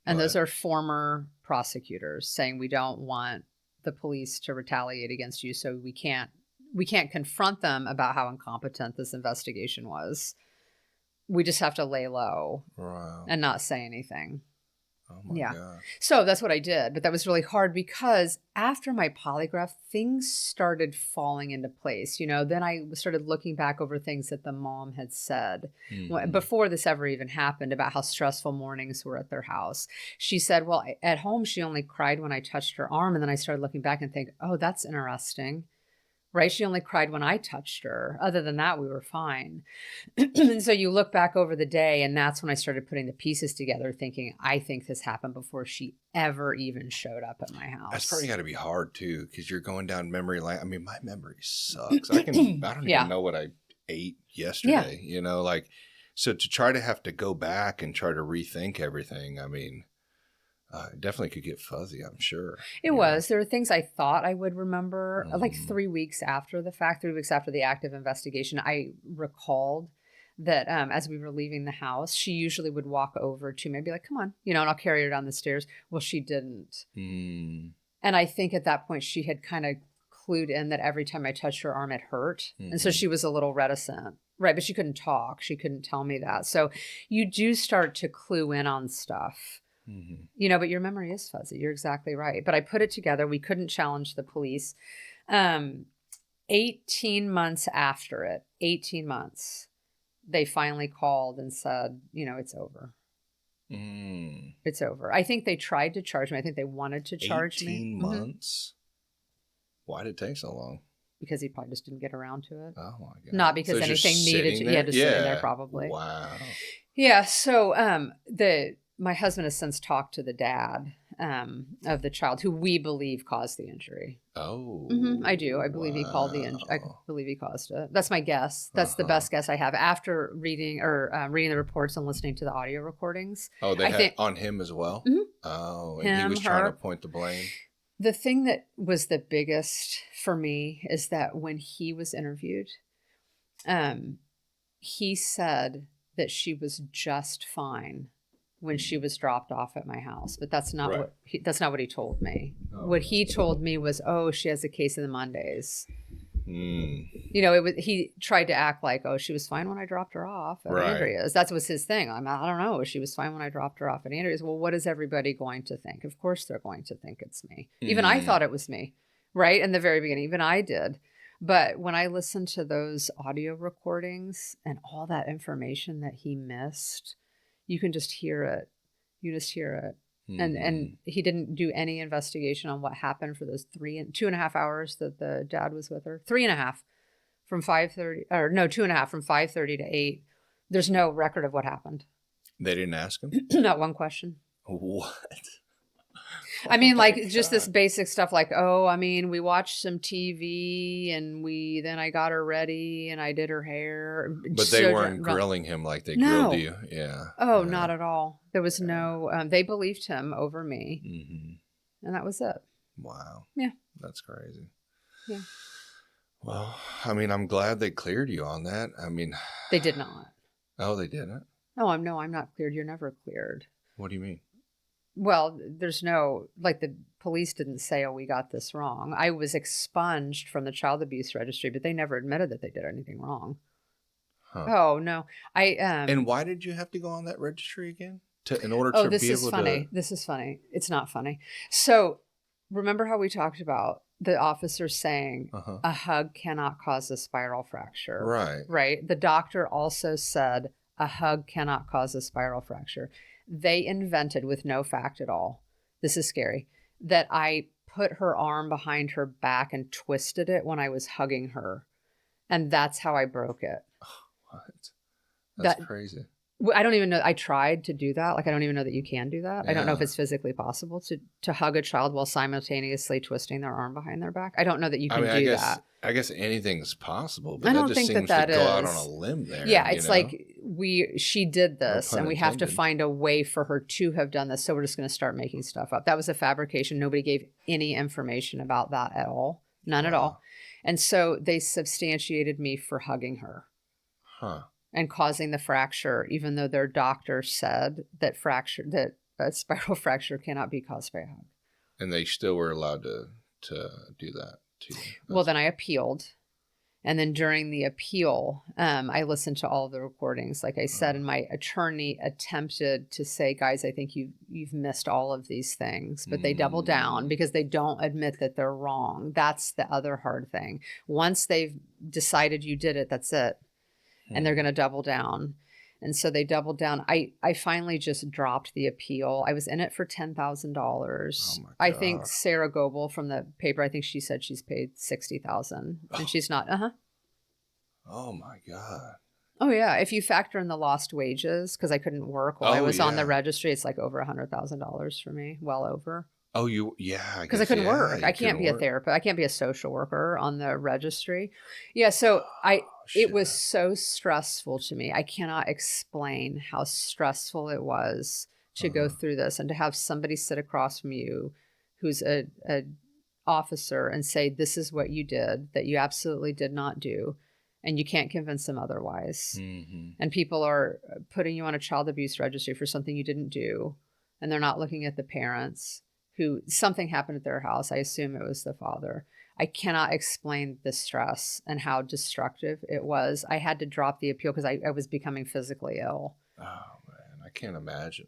And those are former prosecutors saying we don't want the police to retaliate against you. So we can't confront them about how incompetent this investigation was. We just have to lay low and not say anything. Oh my God. So that's what I did. But that was really hard because after my polygraph, things started falling into place. You know, then I started looking back over things that the mom had said before this ever even happened about how stressful mornings were at their house. She said, well, at home, she only cried when I touched her arm. And then I started looking back and think, oh, that's interesting. Right? She only cried when I touched her. Other than that, we were fine. And so you look back over the day, and that's when I started putting the pieces together, thinking, I think this happened before she ever even showed up at my house. That's probably got to be hard, too, because you're going down memory lane. I mean, my memory sucks. I don't even know what I ate yesterday, you know, like, so to try to have to go back and try to rethink everything, I mean, it definitely could get fuzzy, I'm sure. It was. There were things I thought I would remember. Like 3 weeks after the fact, 3 weeks after the active investigation, I recalled that as we were leaving the house, she usually would walk over to me and be like, come on, you know, and I'll carry her down the stairs. Well, she didn't. And I think at that point she had kind of clued in that every time I touched her arm, it hurt. And so she was a little reticent. Right. But she couldn't talk. She couldn't tell me that. So you do start to clue in on stuff, but your memory is fuzzy. You're exactly right. But I put it together. We couldn't challenge the police. 18 months after it, 18 months, they finally called and said, it's over. It's over. I think they tried to charge me. I think they wanted to charge me. 18 months? Why did it take so long? Because he probably just didn't get around to it. Oh, my God. Not because anything needed to. He had to sit in there probably. Wow. Yeah. So my husband has since talked to the dad of the child who we believe caused the injury. Oh. I do. I believe he called the injury. I believe he caused it. That's my guess. That's the best guess I have after reading the reports and listening to the audio recordings. Oh, they had on him as well? Oh, and he was trying to point the blame? The thing that was the biggest for me is that when he was interviewed, he said that she was just fine when she was dropped off at my house, but that's not what he told me. What he told me was, she has a case of the Mondays. He tried to act like, she was fine when I dropped her off at Andrea's. That was his thing. I don't know. She was fine when I dropped her off at Andrea's. Well, what is everybody going to think? Of course they're going to think it's me. Even I thought it was me, right? In the very beginning, even I did. But when I listened to those audio recordings and all that information that he missed, you can just hear it. You just hear it. And he didn't do any investigation on what happened for those 2.5 hours that the dad was with her. 3.5 from 5:30, or no, 2.5 from 5:30 to 8. There's no record of what happened. They didn't ask him? Not one question. What? I mean, just this basic stuff like, we watched some TV and then I got her ready and I did her hair. But they weren't grilling him like they grilled you. Yeah. Oh, not at all. There was no, they believed him over me. And that was it. Wow. Yeah. That's crazy. Yeah. Well, I'm glad they cleared you on that. They did not. Oh, they didn't? No, I'm not cleared. You're never cleared. What do you mean? Well, there's the police didn't say, we got this wrong. I was expunged from the child abuse registry, but they never admitted that they did anything wrong. Huh. Oh, no. And why did you have to go on that registry again? In order to this is funny. This is funny. It's not funny. So remember how we talked about the officer saying a hug cannot cause a spiral fracture. Right. Right. The doctor also said a hug cannot cause a spiral fracture. They invented, with no fact at all, this is scary, that I put her arm behind her back and twisted it when I was hugging her. And that's how I broke it. What? That's crazy. I don't even know. I tried to do that. I don't even know that you can do that. Yeah. I don't know if it's physically possible to hug a child while simultaneously twisting their arm behind their back. I don't know that you can do that. I guess anything's possible, but I don't that just think seems that to go out on a limb there. Yeah, it's she did this, and we have to find a way for her to have done this. So we're just going to start making stuff up. That was a fabrication. Nobody gave any information about that at all. None at all. And so they substantiated me for hugging her. Huh. And causing the fracture, even though their doctor said that a spiral fracture cannot be caused by a hug. And they still were allowed to do that to you. Well, then I appealed. And then during the appeal, I listened to all of the recordings. Like I said, and my attorney attempted to say, guys, I think you've missed all of these things. But they double down because they don't admit that they're wrong. That's the other hard thing. Once they've decided you did it, that's it. And they're going to double down. And so they doubled down. I finally just dropped the appeal. I was in it for $10,000. Oh my God. I think Sarah Goebel from the paper, I think she said she's paid $60,000 and she's not. Oh my God. Oh yeah. If you factor in the lost wages, because I couldn't work while I was on the registry, it's like over $100,000 for me. Well over. Oh, yeah. Because I couldn't work. I can't be a therapist. I can't be a social worker on the registry. Yeah. So it was so stressful to me. I cannot explain how stressful it was to go through this and to have somebody sit across from you who's a officer and say, this is what you did, that you absolutely did not do. And you can't convince them otherwise. Mm-hmm. And people are putting you on a child abuse registry for something you didn't do. And they're not looking at the parents who something happened at their house. I assume it was the father. I cannot explain the stress and how destructive it was. I had to drop the appeal because I was becoming physically ill. Oh man, I can't imagine.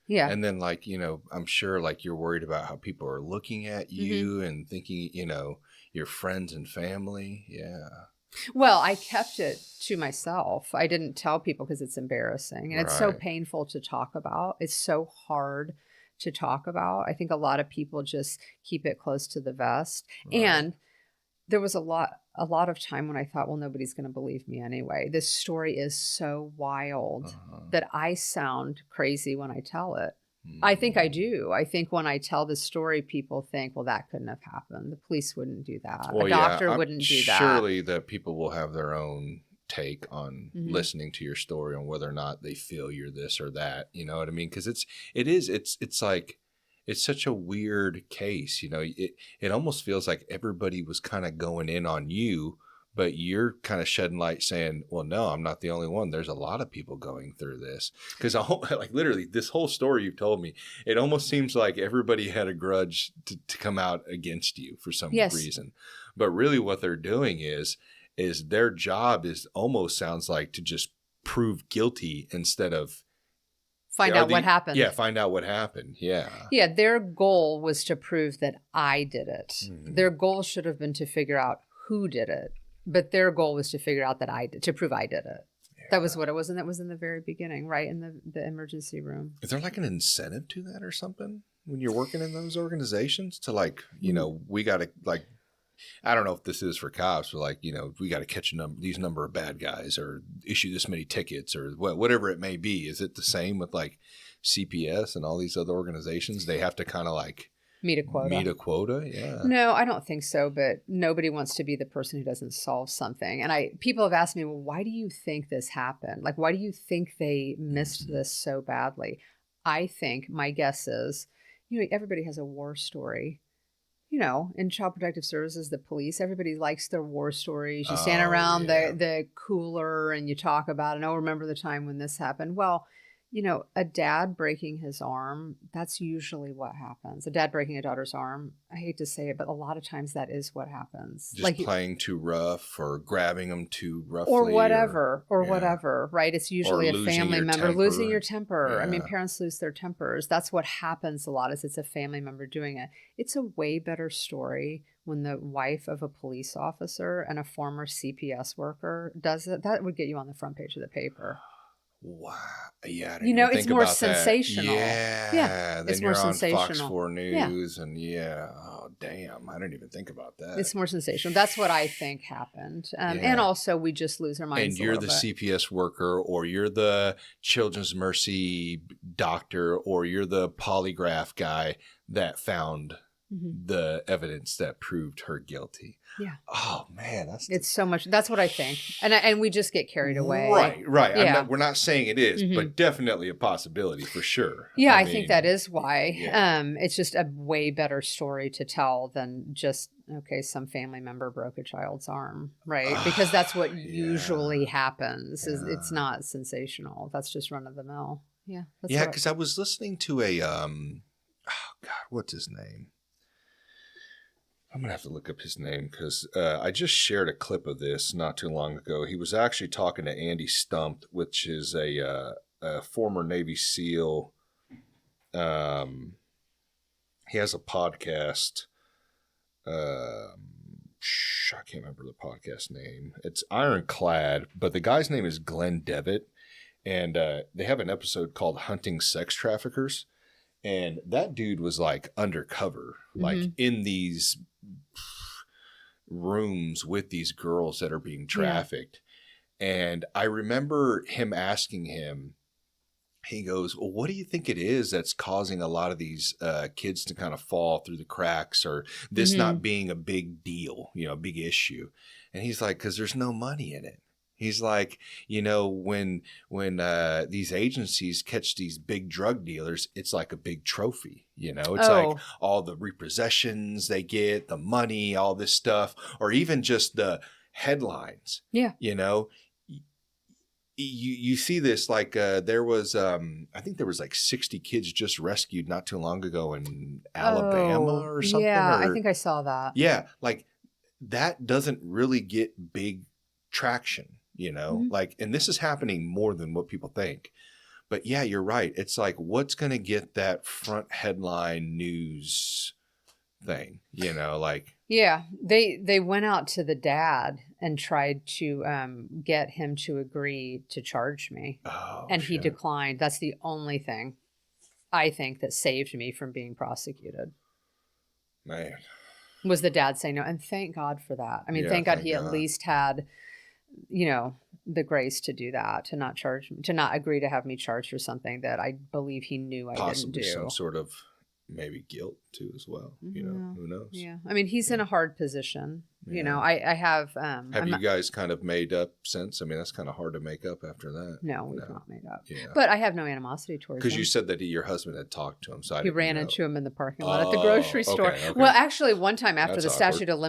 Yeah. And then like, I'm sure like you're worried about how people are looking at you and thinking, your friends and family. Yeah. Well, I kept it to myself. I didn't tell people because it's embarrassing and it's so painful to talk about. It's so hard to talk about. I think a lot of people just keep it close to the vest. Right. And there was a lot of time when I thought, well, nobody's going to believe me anyway. This story is so wild that I sound crazy when I tell it. I think I do. I think when I tell the story, people think, well, that couldn't have happened. The police wouldn't do that. Well, a doctor wouldn't do that. Surely the people will have their own take on listening to your story on whether or not they feel you're this or that. You know what I mean? Because it's like, it's such a weird case. It almost feels like everybody was kind of going in on you, but you're kind of shedding light saying, well, no, I'm not the only one. There's a lot of people going through this. Because like literally this whole story you've told me, it almost seems like everybody had a grudge to come out against you for some reason. But really what they're doing is their job is almost sounds like to just prove guilty instead of find out what happened. Yeah, find out what happened. Yeah. Yeah, their goal was to prove that I did it. Their goal should have been to figure out who did it. But their goal was to figure out that to prove I did it. Yeah. That was what it was. And that was in the very beginning, right? In the emergency room. Is there like an incentive to that or something when you're working in those organizations to like, we got to like, I don't know if this is for cops, but like, we got to catch these number of bad guys or issue this many tickets or whatever it may be. Is it the same with like CPS and all these other organizations? They have to kind of like meet a quota. Yeah. No, I don't think so. But nobody wants to be the person who doesn't solve something. And people have asked me, well, why do you think this happened? Like, why do you think they missed this so badly? I think my guess is, everybody has a war story. In Child Protective Services, the police, everybody likes their war stories. You stand around the cooler and you talk about it. Oh, remember the time when this happened? Well, a dad breaking his arm, that's usually what happens. A dad breaking a daughter's arm, I hate to say it, but a lot of times that is what happens. Just like playing too rough or grabbing them too roughly. Or whatever, right? It's usually a family member losing your temper. Yeah. I mean, parents lose their tempers. That's what happens a lot is it's a family member doing it. It's a way better story when the wife of a police officer and a former CPS worker does it. That would get you on the front page of the paper. Wow. Yeah. I didn't it's more sensational. Yeah. It's more sensational. Fox 4 News and oh, damn. I didn't even think about that. It's more sensational. That's what I think happened. And also we just lose our minds. And you're the CPS worker or you're the Children's Mercy doctor or you're the polygraph guy that found the evidence that proved her guilty. Yeah. Oh man, it's so much. That's what I think, and we just get carried away. Right. Yeah. We're not saying it is, but definitely a possibility for sure. Yeah, I think that is why. Yeah. It's just a way better story to tell than just some family member broke a child's arm, right? Because that's what usually happens. Is it's not sensational. That's just run of the mill. Yeah. Because I was listening to a what's his name? I'm going to have to look up his name because I just shared a clip of this not too long ago. He was actually talking to Andy Stumpf, which is a former Navy SEAL. He has a podcast. I can't remember the podcast name. It's Ironclad, but the guy's name is Glenn Devitt. And they have an episode called Hunting Sex Traffickers. And that dude was like undercover, like in these rooms with these girls that are being trafficked. Yeah. And I remember him asking him, he goes, well, what do you think it is that's causing a lot of these kids to kind of fall through the cracks or this not being a big deal, a big issue? And he's like, because there's no money in it. He's like, when these agencies catch these big drug dealers, it's like a big trophy. It's like all the repossessions they get, the money, all this stuff, or even just the headlines. Yeah. You see this like there was I think there was like 60 kids just rescued not too long ago in Alabama or something. Yeah, I think I saw that. Yeah, like that doesn't really get big traction, like, and this is happening more than what people think. But yeah, you're right. It's like, what's going to get that front headline news thing, like. Yeah, they went out to the dad and tried to get him to agree to charge me. Oh, and shit. He declined. That's the only thing I think that saved me from being prosecuted. Man. Was the dad saying no. And thank God for that. I mean, Yeah, thank God thank he God. at least had, the grace to do that, to not charge me, to not agree to have me charged for something that I believe he knew I Possibly didn't do. some sort of maybe guilt too as well. Who knows? Yeah. I mean, he's in a hard position. Yeah. I have. Have you guys kind of made up since? I mean, that's kind of hard to make up after that. No, we've not made up. Yeah. But I have no animosity towards him. Because you said that your husband had talked to him. So he ran into him in the parking lot at the grocery store. Okay. Well, actually, one time after That's the awkward. statute of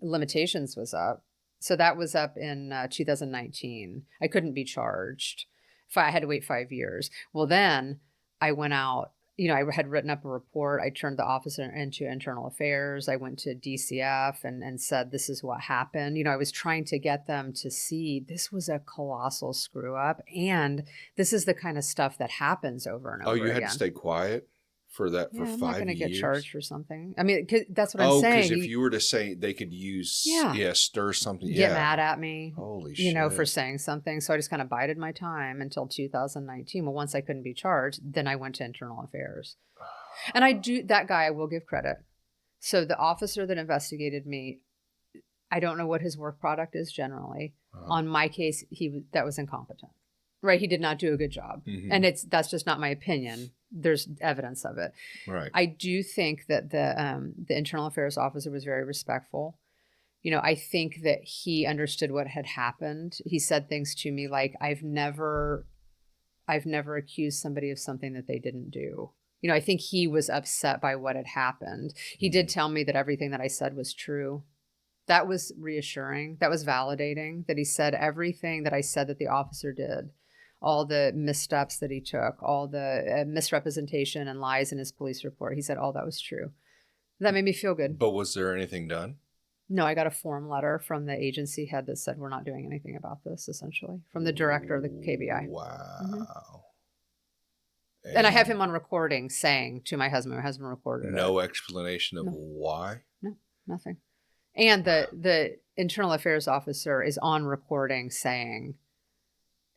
limitations was up. So that was up in 2019. I couldn't be charged. I had to wait 5 years. Well, then I went out. I had written up a report. I turned the officer into internal affairs. I went to DCF and said, this is what happened. I was trying to get them to see this was a colossal screw up. And this is the kind of stuff that happens over and over again. Oh, you had to stay quiet for that for 5 years? I'm not going to get charged for something. I mean, that's what I'm saying. Oh, because if you were to say they could use, stir something. Get mad at me. Holy shit. For saying something. So I just kind of bided my time until 2019. Well, once I couldn't be charged, then I went to internal affairs. And that guy, I will give credit. So the officer that investigated me, I don't know what his work product is generally. On my case, that was incompetent. Right? He did not do a good job. Mm-hmm. And that's just not my opinion. There's evidence of it. Right. I do think that the internal affairs officer was very respectful. I think that he understood what had happened. He said things to me like, I've never accused somebody of something that they didn't do. I think he was upset by what had happened. He did tell me that everything that I said was true. That was reassuring. That was validating, that he said everything that I said that the officer did, all the missteps that he took, all the misrepresentation and lies in his police report. He said all that was true. That made me feel good. But was there anything done? No, I got a form letter from the agency head that said we're not doing anything about this, essentially, from the director of the KBI. Wow. Mm-hmm. And I have him on recording saying to my husband recorded no explanation of why? No, nothing. And the internal affairs officer is on recording saying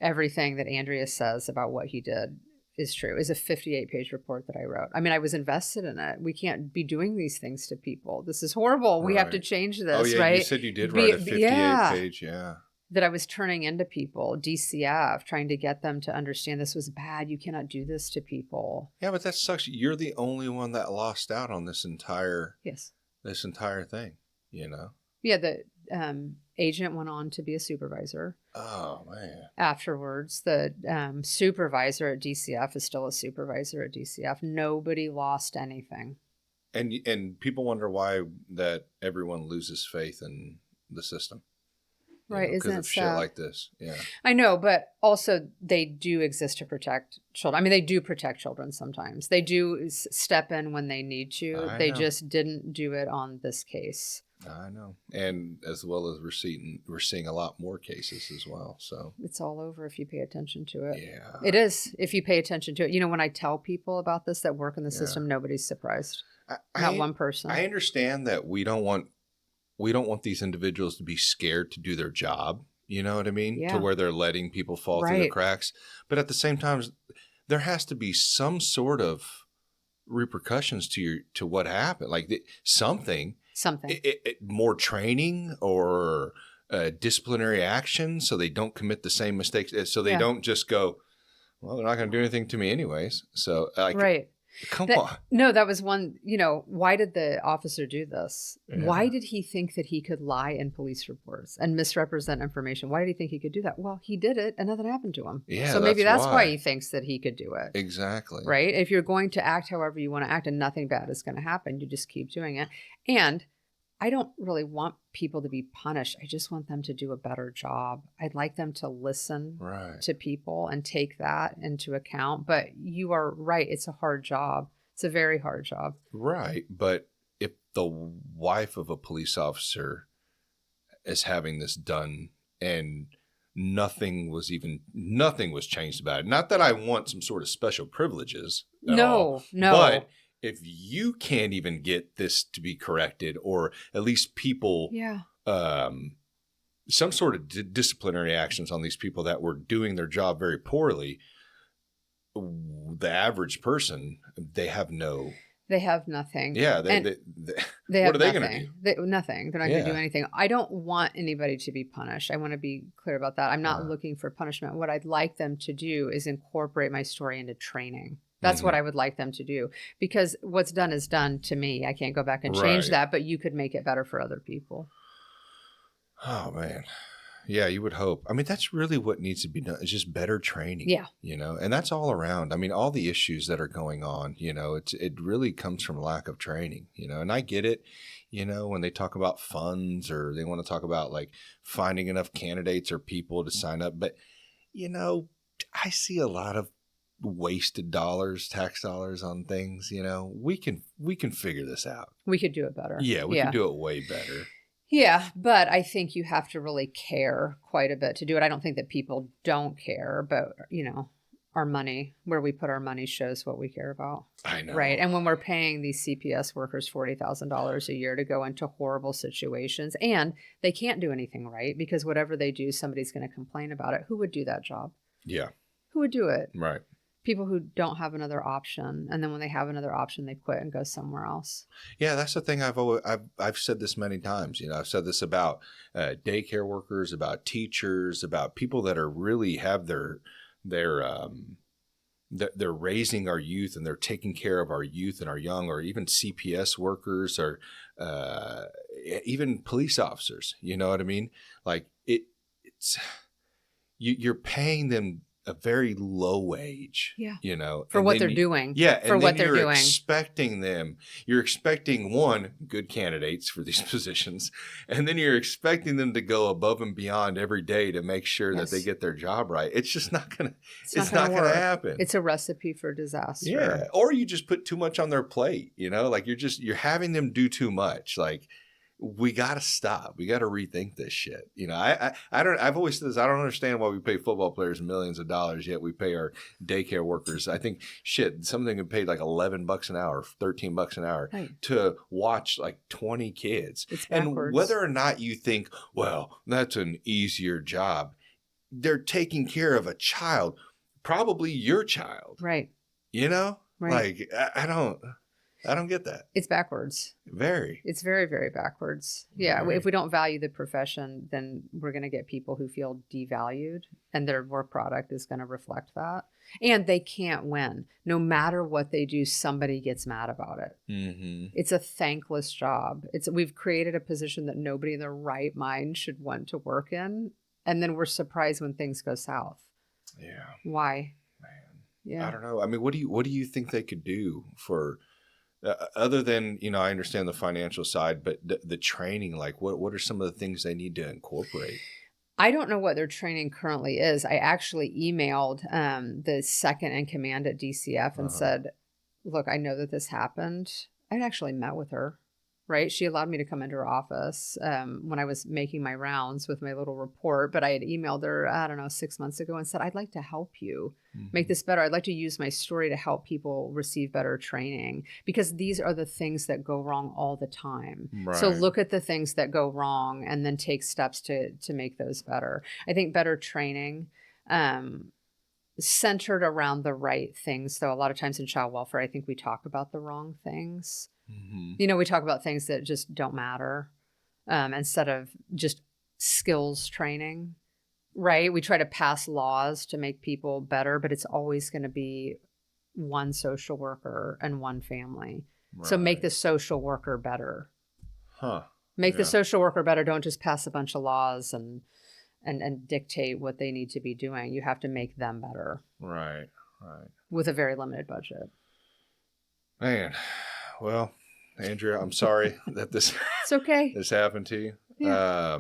everything that Andrea says about what he did is true. It's a 58-page report that I wrote. I mean, I was invested in it. We can't be doing these things to people. This is horrible. We have to change this, right? Oh, yeah, right? You said you did write a 58-page, that I was turning into people, DCF, trying to get them to understand this was bad. You cannot do this to people. Yeah, but that sucks. You're the only one that lost out on this entire thing, Yeah, the agent went on to be a supervisor. Oh, man. Afterwards, the supervisor at DCF is still a supervisor at DCF. Nobody lost anything. And people wonder why that everyone loses faith in the system. Right, isn't it because of shit like this. Yeah, I know, but also they do exist to protect children. I mean, they do protect children sometimes. They do step in when they need to. They just didn't do it on this case. I know, and as well as we're seeing a lot more cases as well. So it's all over if you pay attention to it. Yeah, it is if you pay attention to it. When I tell people about this that work in the system, nobody's surprised. Not one person. I understand that we don't want these individuals to be scared to do their job. You know what I mean? Yeah. To where they're letting people fall through the cracks. But at the same time, there has to be some sort of repercussions to what happened. Like something. More training or disciplinary action so they don't commit the same mistakes. So they don't just go, well, they're not going to do anything to me anyways. So right. Come on. No, that was one, why did the officer do this? Yeah. Why did he think that he could lie in police reports and misrepresent information? Why did he think he could do that? Well, he did it and nothing happened to him. Yeah, so maybe that's why he thinks that he could do it. Exactly. Right? If you're going to act however you want to act and nothing bad is going to happen, you just keep doing it. And I don't really want people to be punished. I just want them to do a better job. I'd like them to listen to people and take that into account. But you are right. It's a hard job. It's a very hard job. Right. But if the wife of a police officer as having this done, and nothing was changed about it. Not that I want some sort of special privileges at all, but if you can't even get this to be corrected, or at least people, some sort of disciplinary actions on these people that were doing their job very poorly, the average person, they have nothing. Yeah, they what are they going to do? Nothing. They're not going to do anything. I don't want anybody to be punished. I want to be clear about that. I'm not looking for punishment. What I'd like them to do is incorporate my story into training. That's what I would like them to do, because what's done is done to me. I can't go back and change that, but you could make it better for other people. Oh, man. Yeah, you would hope. I mean, that's really what needs to be done. It's just better training. Yeah. And that's all around. I mean, all the issues that are going on, it really comes from lack of training, and I get it, when they talk about funds, or they want to talk about like finding enough candidates or people to sign up. But, I see a lot of wasted tax dollars on things. We can figure this out. We could do it better. Yeah, we can do it way better. Yeah, but I think you have to really care quite a bit to do it. I don't think that people don't care, but our money, where we put our money, shows what we care about. I know. Right. And when we're paying these CPS workers $40,000 a year to go into horrible situations, and they can't do anything right, because whatever they do, somebody's going to complain about it. Who would do that job? Yeah. Who would do it? Right. People who don't have another option, and then when they have another option, they quit and go somewhere else. Yeah, that's the thing. I've said this many times. I've said this about daycare workers, about teachers, about people that are really have they're raising our youth, and they're taking care of our youth and our young, or even CPS workers, or even police officers. You know what I mean? Like it's you're paying them a very low wage, for what they're doing. Yeah. For what they're doing. You're expecting good candidates for these positions. And then you're expecting them to go above and beyond every day to make sure that they get their job right. It's just not going to happen. It's a recipe for disaster. Yeah. Or you just put too much on their plate, like you're having them do too much. Like, we got to stop. We got to rethink this shit. I've always said this. I don't understand why we pay football players millions of dollars, yet we pay our daycare workers. I think some of them get paid like $11 an hour, $13 an hour to watch like 20 kids. It's backwards. And whether or not you think, well, that's an easier job, they're taking care of a child, probably your child. Right. Right. Like, I don't get that. It's backwards. It's very, very backwards. Yeah. If we don't value the profession, then we're going to get people who feel devalued, and their work product is going to reflect that. And they can't win. No matter what they do, somebody gets mad about it. Mm-hmm. It's a thankless job. We've created a position that nobody in their right mind should want to work in. And then we're surprised when things go south. Yeah. Why? Man. Yeah. I don't know. I mean, what do you think they could do for... other than, I understand the financial side, but the training, like what are some of the things they need to incorporate? I don't know what their training currently is. I actually emailed the second in command at DCF and said, look, I know that this happened. I'd actually met with her. Right. She allowed me to come into her office when I was making my rounds with my little report. But I had emailed her, 6 months ago, and said, I'd like to help you make this better. I'd like to use my story to help people receive better training, because these are the things that go wrong all the time. Right. So look at the things that go wrong and then take steps to make those better. I think better training centered around the right things, though. A lot of times in child welfare, I think we talk about the wrong things. Mm-hmm. We talk about things that just don't matter instead of just skills training, right? We try to pass laws to make people better, but it's always going to be one social worker and one family. Right. So make the social worker better. Make the social worker better. Don't just pass a bunch of laws and dictate what they need to be doing. You have to make them better. Right. With a very limited budget. Man. Well, Andrea, I'm sorry that this it's okay. This happened to you. Yeah.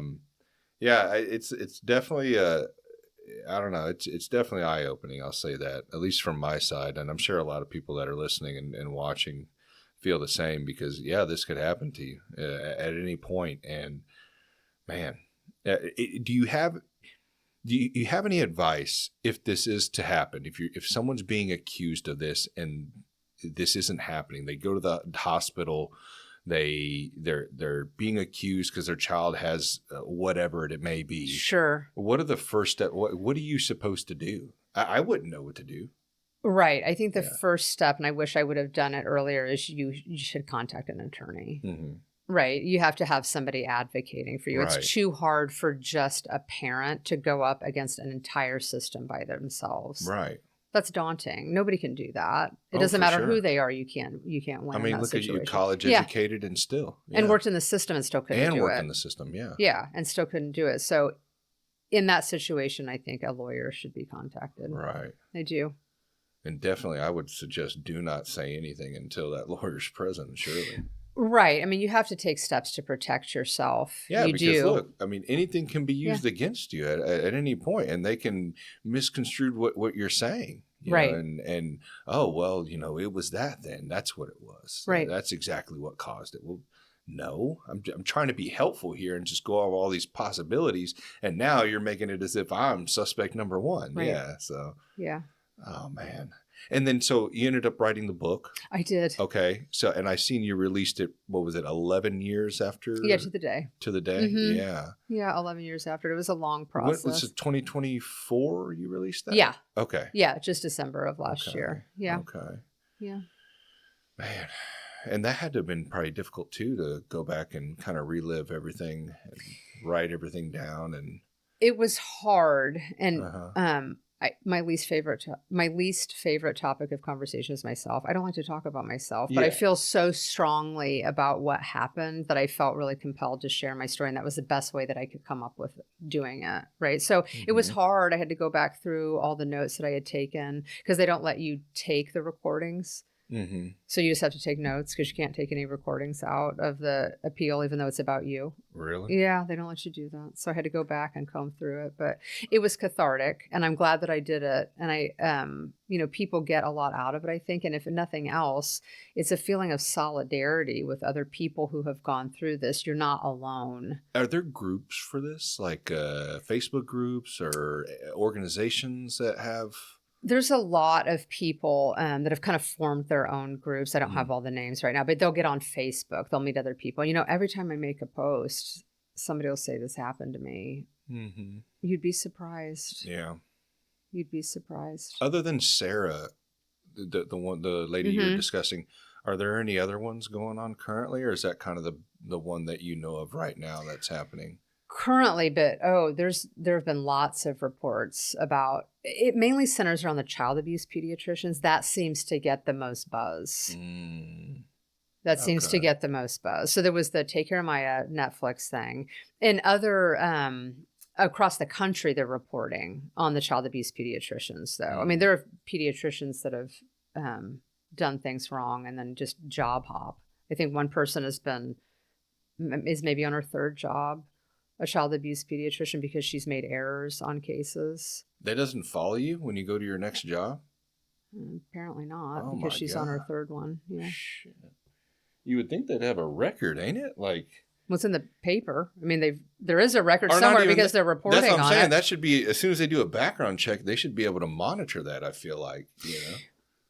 It's definitely I don't know. It's definitely eye opening. I'll say that, at least from my side, and I'm sure a lot of people that are listening and watching feel the same, because this could happen to you at any point. And man, Do you have any advice if this is to happen? If someone's being accused of this and this isn't happening, they go to the hospital, they're being accused because their child has whatever it may be. Sure. What are the first step? What are you supposed to do? I wouldn't know what to do. Right. I think the first step, and I wish I would have done it earlier, is you should contact an attorney. Mm-hmm. Right. You have to have somebody advocating for you. Right. It's too hard for just a parent to go up against an entire system by themselves. Right. That's daunting. Nobody can do that. It doesn't matter who they are. You can't win. I mean, look situation. At you, college educated and still. Yeah. And worked in the system and still couldn't do it. And worked in the system, yeah. Yeah, and still couldn't do it. So in that situation, I think a lawyer should be contacted. Right. I do. And definitely, I would suggest do not say anything until that lawyer's present, surely. Right. I mean, you have to take steps to protect yourself. Yeah, because look, I mean, anything can be used against you at any point, and they can misconstrue what you're saying. You know, and oh, well, it was that then. That's what it was. Right. That's exactly what caused it. Well, no, I'm trying to be helpful here and just go over all these possibilities. And now you're making it as if I'm suspect number one. Right. Yeah. So. Yeah. Oh, man. And then, so you ended up writing the book. I did. Okay. So, and I seen you released it, what was it, 11 years after? Yeah, to the day. To the day? Mm-hmm. Yeah. Yeah, 11 years after. It was a long process. Was it 2024 you released that? Yeah. Okay. Yeah, just December of last year. Yeah. Okay. Yeah. Man. And that had to have been probably difficult, too, to go back and kind of relive everything and write everything down. And it was hard. And my least favorite topic of conversation is myself. I don't like to talk about myself, but I feel so strongly about what happened that I felt really compelled to share my story. And that was the best way that I could come up with doing it. Right. So it was hard. I had to go back through all the notes that I had taken because they don't let you take the recordings. Mm-hmm. So you just have to take notes because you can't take any recordings out of the appeal, even though it's about you. Really? Yeah, they don't let you do that. So I had to go back and comb through it, but it was cathartic, and I'm glad that I did it. And I, people get a lot out of it, I think. And if nothing else, it's a feeling of solidarity with other people who have gone through this. You're not alone. Are there groups for this, like Facebook groups or organizations that have? There's a lot of people that have kind of formed their own groups. I don't have all the names right now, but they'll get on Facebook. They'll meet other people. Every time I make a post, somebody will say this happened to me. Mm-hmm. You'd be surprised. Yeah. You'd be surprised. Other than Sarah, the lady you're discussing, are there any other ones going on currently, or is that kind of the one that you know of right now that's happening? Currently, but there have been lots of reports about it. Mainly centers around the child abuse pediatricians. That seems to get the most buzz. That seems to get the most buzz. So there was the Take Care of Maya Netflix thing, and other across the country they're reporting on the child abuse pediatricians. Though I mean, there are pediatricians that have done things wrong and then just job hop. I think one person is maybe on her third job. A child abuse pediatrician because she's made errors on cases. That doesn't follow you when you go to your next job? Apparently not, because she's on her third one. Yeah. Shit. You would think they'd have a record, ain't it? Like, what's in the paper? I mean, there is a record somewhere because they're reporting on it. That's what I'm saying. That should be, as soon as they do a background check, they should be able to monitor that, I feel like,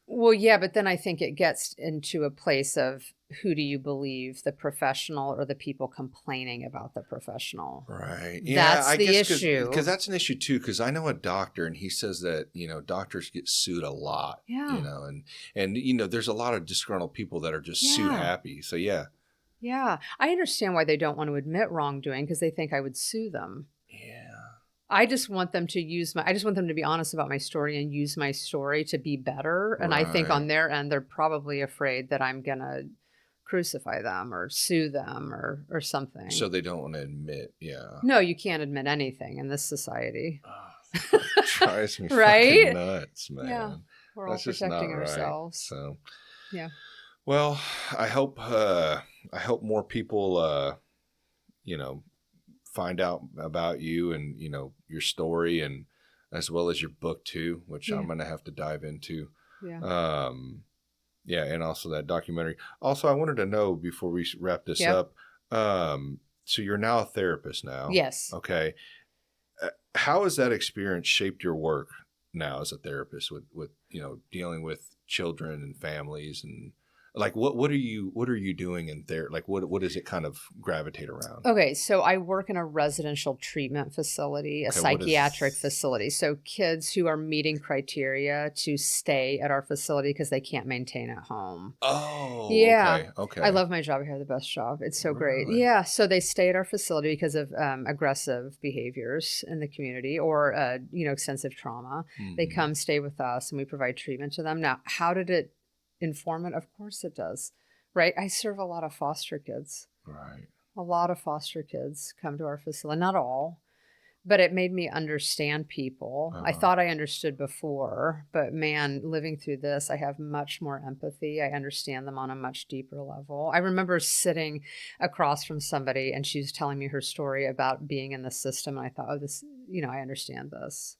Well, yeah, but then I think it gets into a place of who do you believe, the professional or the people complaining about the professional? Right. Yeah, that's the issue. Because that's an issue too. Because I know a doctor, and he says that doctors get sued a lot. Yeah. And there's a lot of disgruntled people that are just sued happy. So yeah. Yeah, I understand why they don't want to admit wrongdoing because they think I would sue them. Yeah. I just want them to be honest about my story and use my story to be better. And I think on their end, they're probably afraid that I'm going to crucify them or sue them or something. So they don't want to admit, yeah. No, you can't admit anything in this society. It drives me fucking nuts, man. Yeah, we're all protecting ourselves. So, yeah. Well, I hope more people, find out about you and, your story, and as well as your book too, which I'm going to have to dive into. Yeah. And also that documentary. Also, I wanted to know before we wrap this up, So you're now a therapist now. Yes. Okay. How has that experience shaped your work now as a therapist with dealing with children and families, and like what are you doing in there? Like what does it kind of gravitate around? Okay, so I work in a residential treatment facility, a psychiatric facility. So kids who are meeting criteria to stay at our facility because they can't maintain at home. Oh, yeah. Okay. I love my job. I have the best job. It's so great. Really? Yeah. So they stay at our facility because of aggressive behaviors in the community or, extensive trauma. Mm-hmm. They come stay with us and we provide treatment to them. Now, how did it inform it? Of course it does. Right. I serve a lot of foster kids. Right. A lot of foster kids come to our facility, not all, but it made me understand people. I thought I understood before, but man, living through this, I have much more empathy. I understand them on a much deeper level. I remember sitting across from somebody and she was telling me her story about being in the system. And I thought, oh, this, I understand this.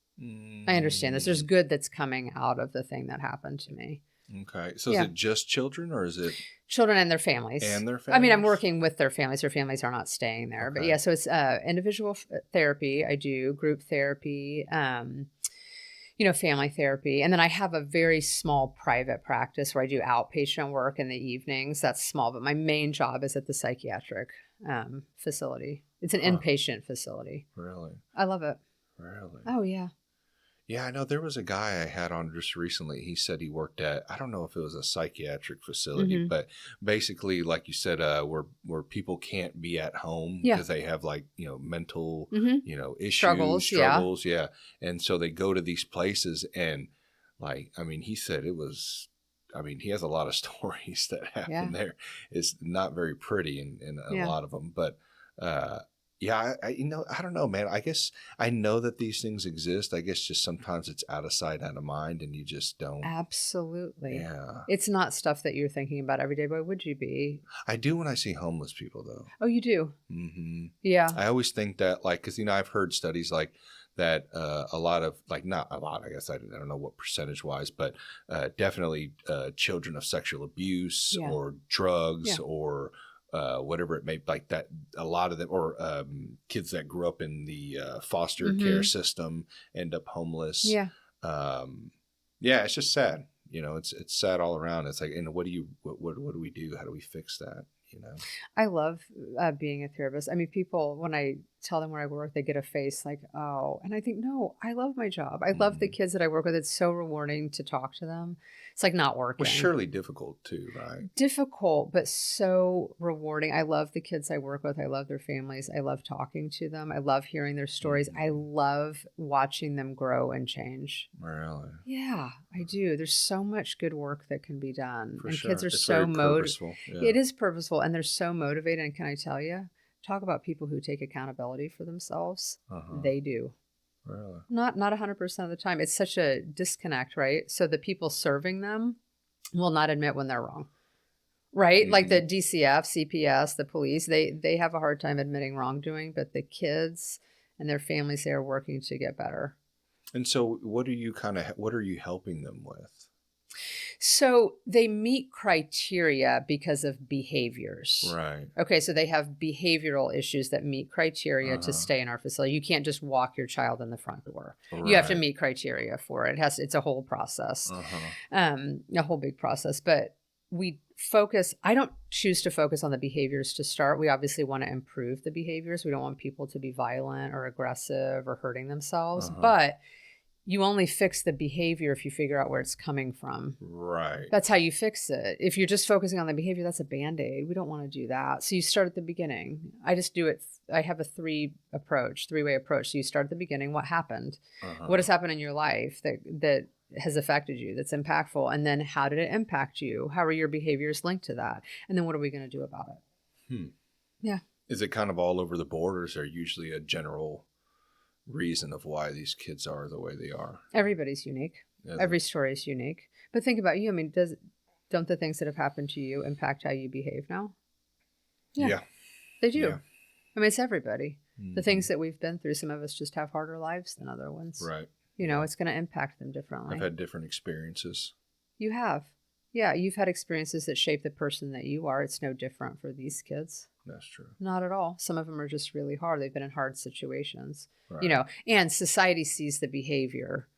I understand this. There's good that's coming out of the thing that happened to me. Okay. So is it just children or is it? Children and their families. And their families? I mean, I'm working with their families. Their families are not staying there. Okay. But yeah, so it's individual therapy. I do group therapy, family therapy. And then I have a very small private practice where I do outpatient work in the evenings. That's small, but my main job is at the psychiatric facility. It's an inpatient facility. Really? I love it. Really? Oh, yeah. Yeah, I know there was a guy I had on just recently. He said he worked at, I don't know if it was a psychiatric facility, but basically, like you said, where people can't be at home because they have mental, issues, struggles. Yeah. And so they go to these places and he said he has a lot of stories that happen there. It's not very pretty in a lot of them, but, yeah, I don't know, man. I guess I know that these things exist. I guess just sometimes it's out of sight, out of mind, and you just don't. Absolutely. Yeah. It's not stuff that you're thinking about every day. Why would you be? I do when I see homeless people, though. Oh, you do? Mm-hmm. Yeah. I always think that, because, I've heard studies like that a lot of, not a lot, I guess, I don't know what percentage-wise, but definitely children of sexual abuse or drugs or whatever it may be, like that, a lot of them, or kids that grew up in the foster care system end up homeless. Yeah. It's just sad. It's sad all around. It's like, what do we do? How do we fix that? I love being a therapist. I mean, people, when I tell them where I work, they get a face like, oh, and I think, no, I love my job. I love the kids that I work with. It's so rewarding to talk to them. It's like not working. Well, surely difficult too, right? Difficult, but so rewarding. I love the kids I work with. I love their families. I love talking to them. I love hearing their stories. I love watching them grow and change. Really? Yeah, I do. There's so much good work that can be done. For and sure. Kids are It's so very purposeful. It is purposeful, and they're so motivated. And can I tell you, talk about people who take accountability for themselves. They do. Really? Not 100% of the time. It's such a disconnect, right? So the people serving them will not admit when they're wrong, right? Like the DCF, CPS, the police, they have a hard time admitting wrongdoing, but the kids and their families, they are working to get better. And so what are you helping them with? So they meet criteria because of behaviors. Right. Okay, so they have behavioral issues that meet criteria to stay in our facility. You can't just walk your child in the front door. Right. You have to meet criteria for it. It's a whole process, a whole big process. But I don't choose to focus on the behaviors to start. We obviously want to improve the behaviors. We don't want people to be violent or aggressive or hurting themselves. But you only fix the behavior if you figure out where it's coming from. Right. That's how you fix it. If you're just focusing on the behavior, that's a Band-Aid. We don't want to do that. So you start at the beginning. I just do it. I have a three-way approach. So you start at the beginning. What happened? What has happened in your life that has affected you, that's impactful? And then how did it impact you? How are your behaviors linked to that? And then what are we going to do about it? Yeah. Is it kind of all over the board, or is there usually a general reason of why these kids are the way they are? Everybody's unique. Every story is unique. But think about you. I mean, don't the things that have happened to you impact how you behave now? Yeah. They do. Yeah. I mean, it's everybody. The things that we've been through, some of us just have harder lives than other ones. Right. It's going to impact them differently. I've had different experiences. You have. Yeah, you've had experiences that shape the person that you are. It's no different for these kids. That's true. Not at all. Some of them are just really hard. They've been in hard situations, Right. and society sees the behavior.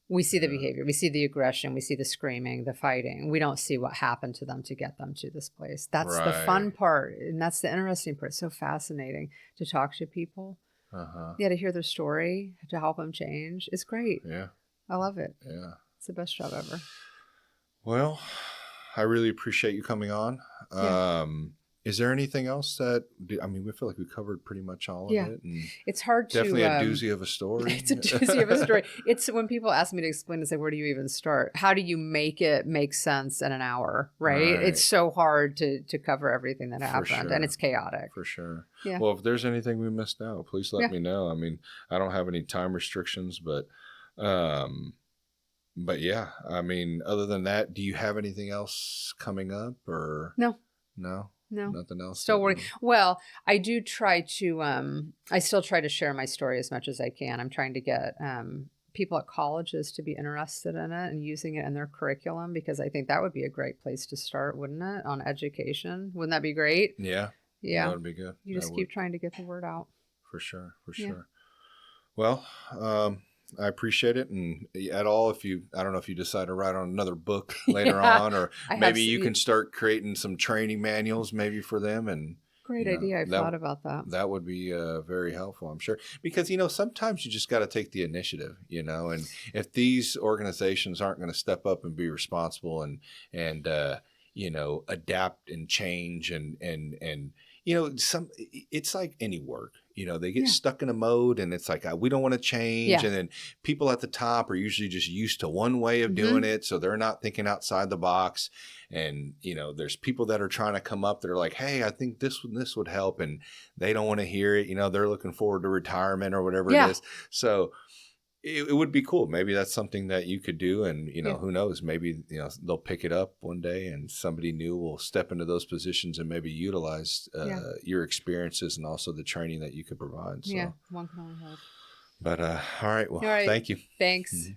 We see the behavior. We see the aggression. We see the screaming, the fighting. We don't see what happened to them to get them to this place. That's the fun part. And that's the interesting part. It's so fascinating to talk to people. Yeah, to hear their story, to help them change. It's great. Yeah. I love it. Yeah. It's the best job ever. Well, I really appreciate you coming on. Yeah. Is there anything else that, we feel like we covered pretty much all of it. And it's hard to... Definitely a doozy of a story. It's a doozy of a story. It's when people ask me to explain, it's like, where do you even start? How do you make it make sense in an hour, right? It's so hard to cover everything that happened, and it's chaotic. For sure. Yeah. Well, if there's anything we missed out, please let me know. I don't have any time restrictions, but yeah, other than that, do you have anything else coming up or? No. No, nothing else. Still working. Well, I do try to. I still try to share my story as much as I can. I'm trying to get people at colleges to be interested in it and using it in their curriculum, because I think that would be a great place to start, wouldn't it? On education, wouldn't that be great? Yeah. Yeah, that would be good. You just keep trying to get the word out. For sure. Well, I appreciate it. And I don't know if you decide to write on another book later on, or maybe you can start creating some training manuals maybe for them. And great idea. I've thought about that. That would be very helpful, I'm sure, because, sometimes you just got to take the initiative, and if these organizations aren't going to step up and be responsible and adapt and change and it's like any work, they get stuck in a mode, and it's like, we don't want to change. And then people at the top are usually just used to one way of doing it. So they're not thinking outside the box. And, there's people that are trying to come up that are like, hey, I think this would help. And they don't want to hear it. They're looking forward to retirement or whatever it is. So it would be cool. Maybe that's something that you could do. And, who knows, maybe, they'll pick it up one day and somebody new will step into those positions and maybe utilize your experiences and also the training that you could provide. So. Yeah, one can only hope. But, all right. Well, thank you. Thanks.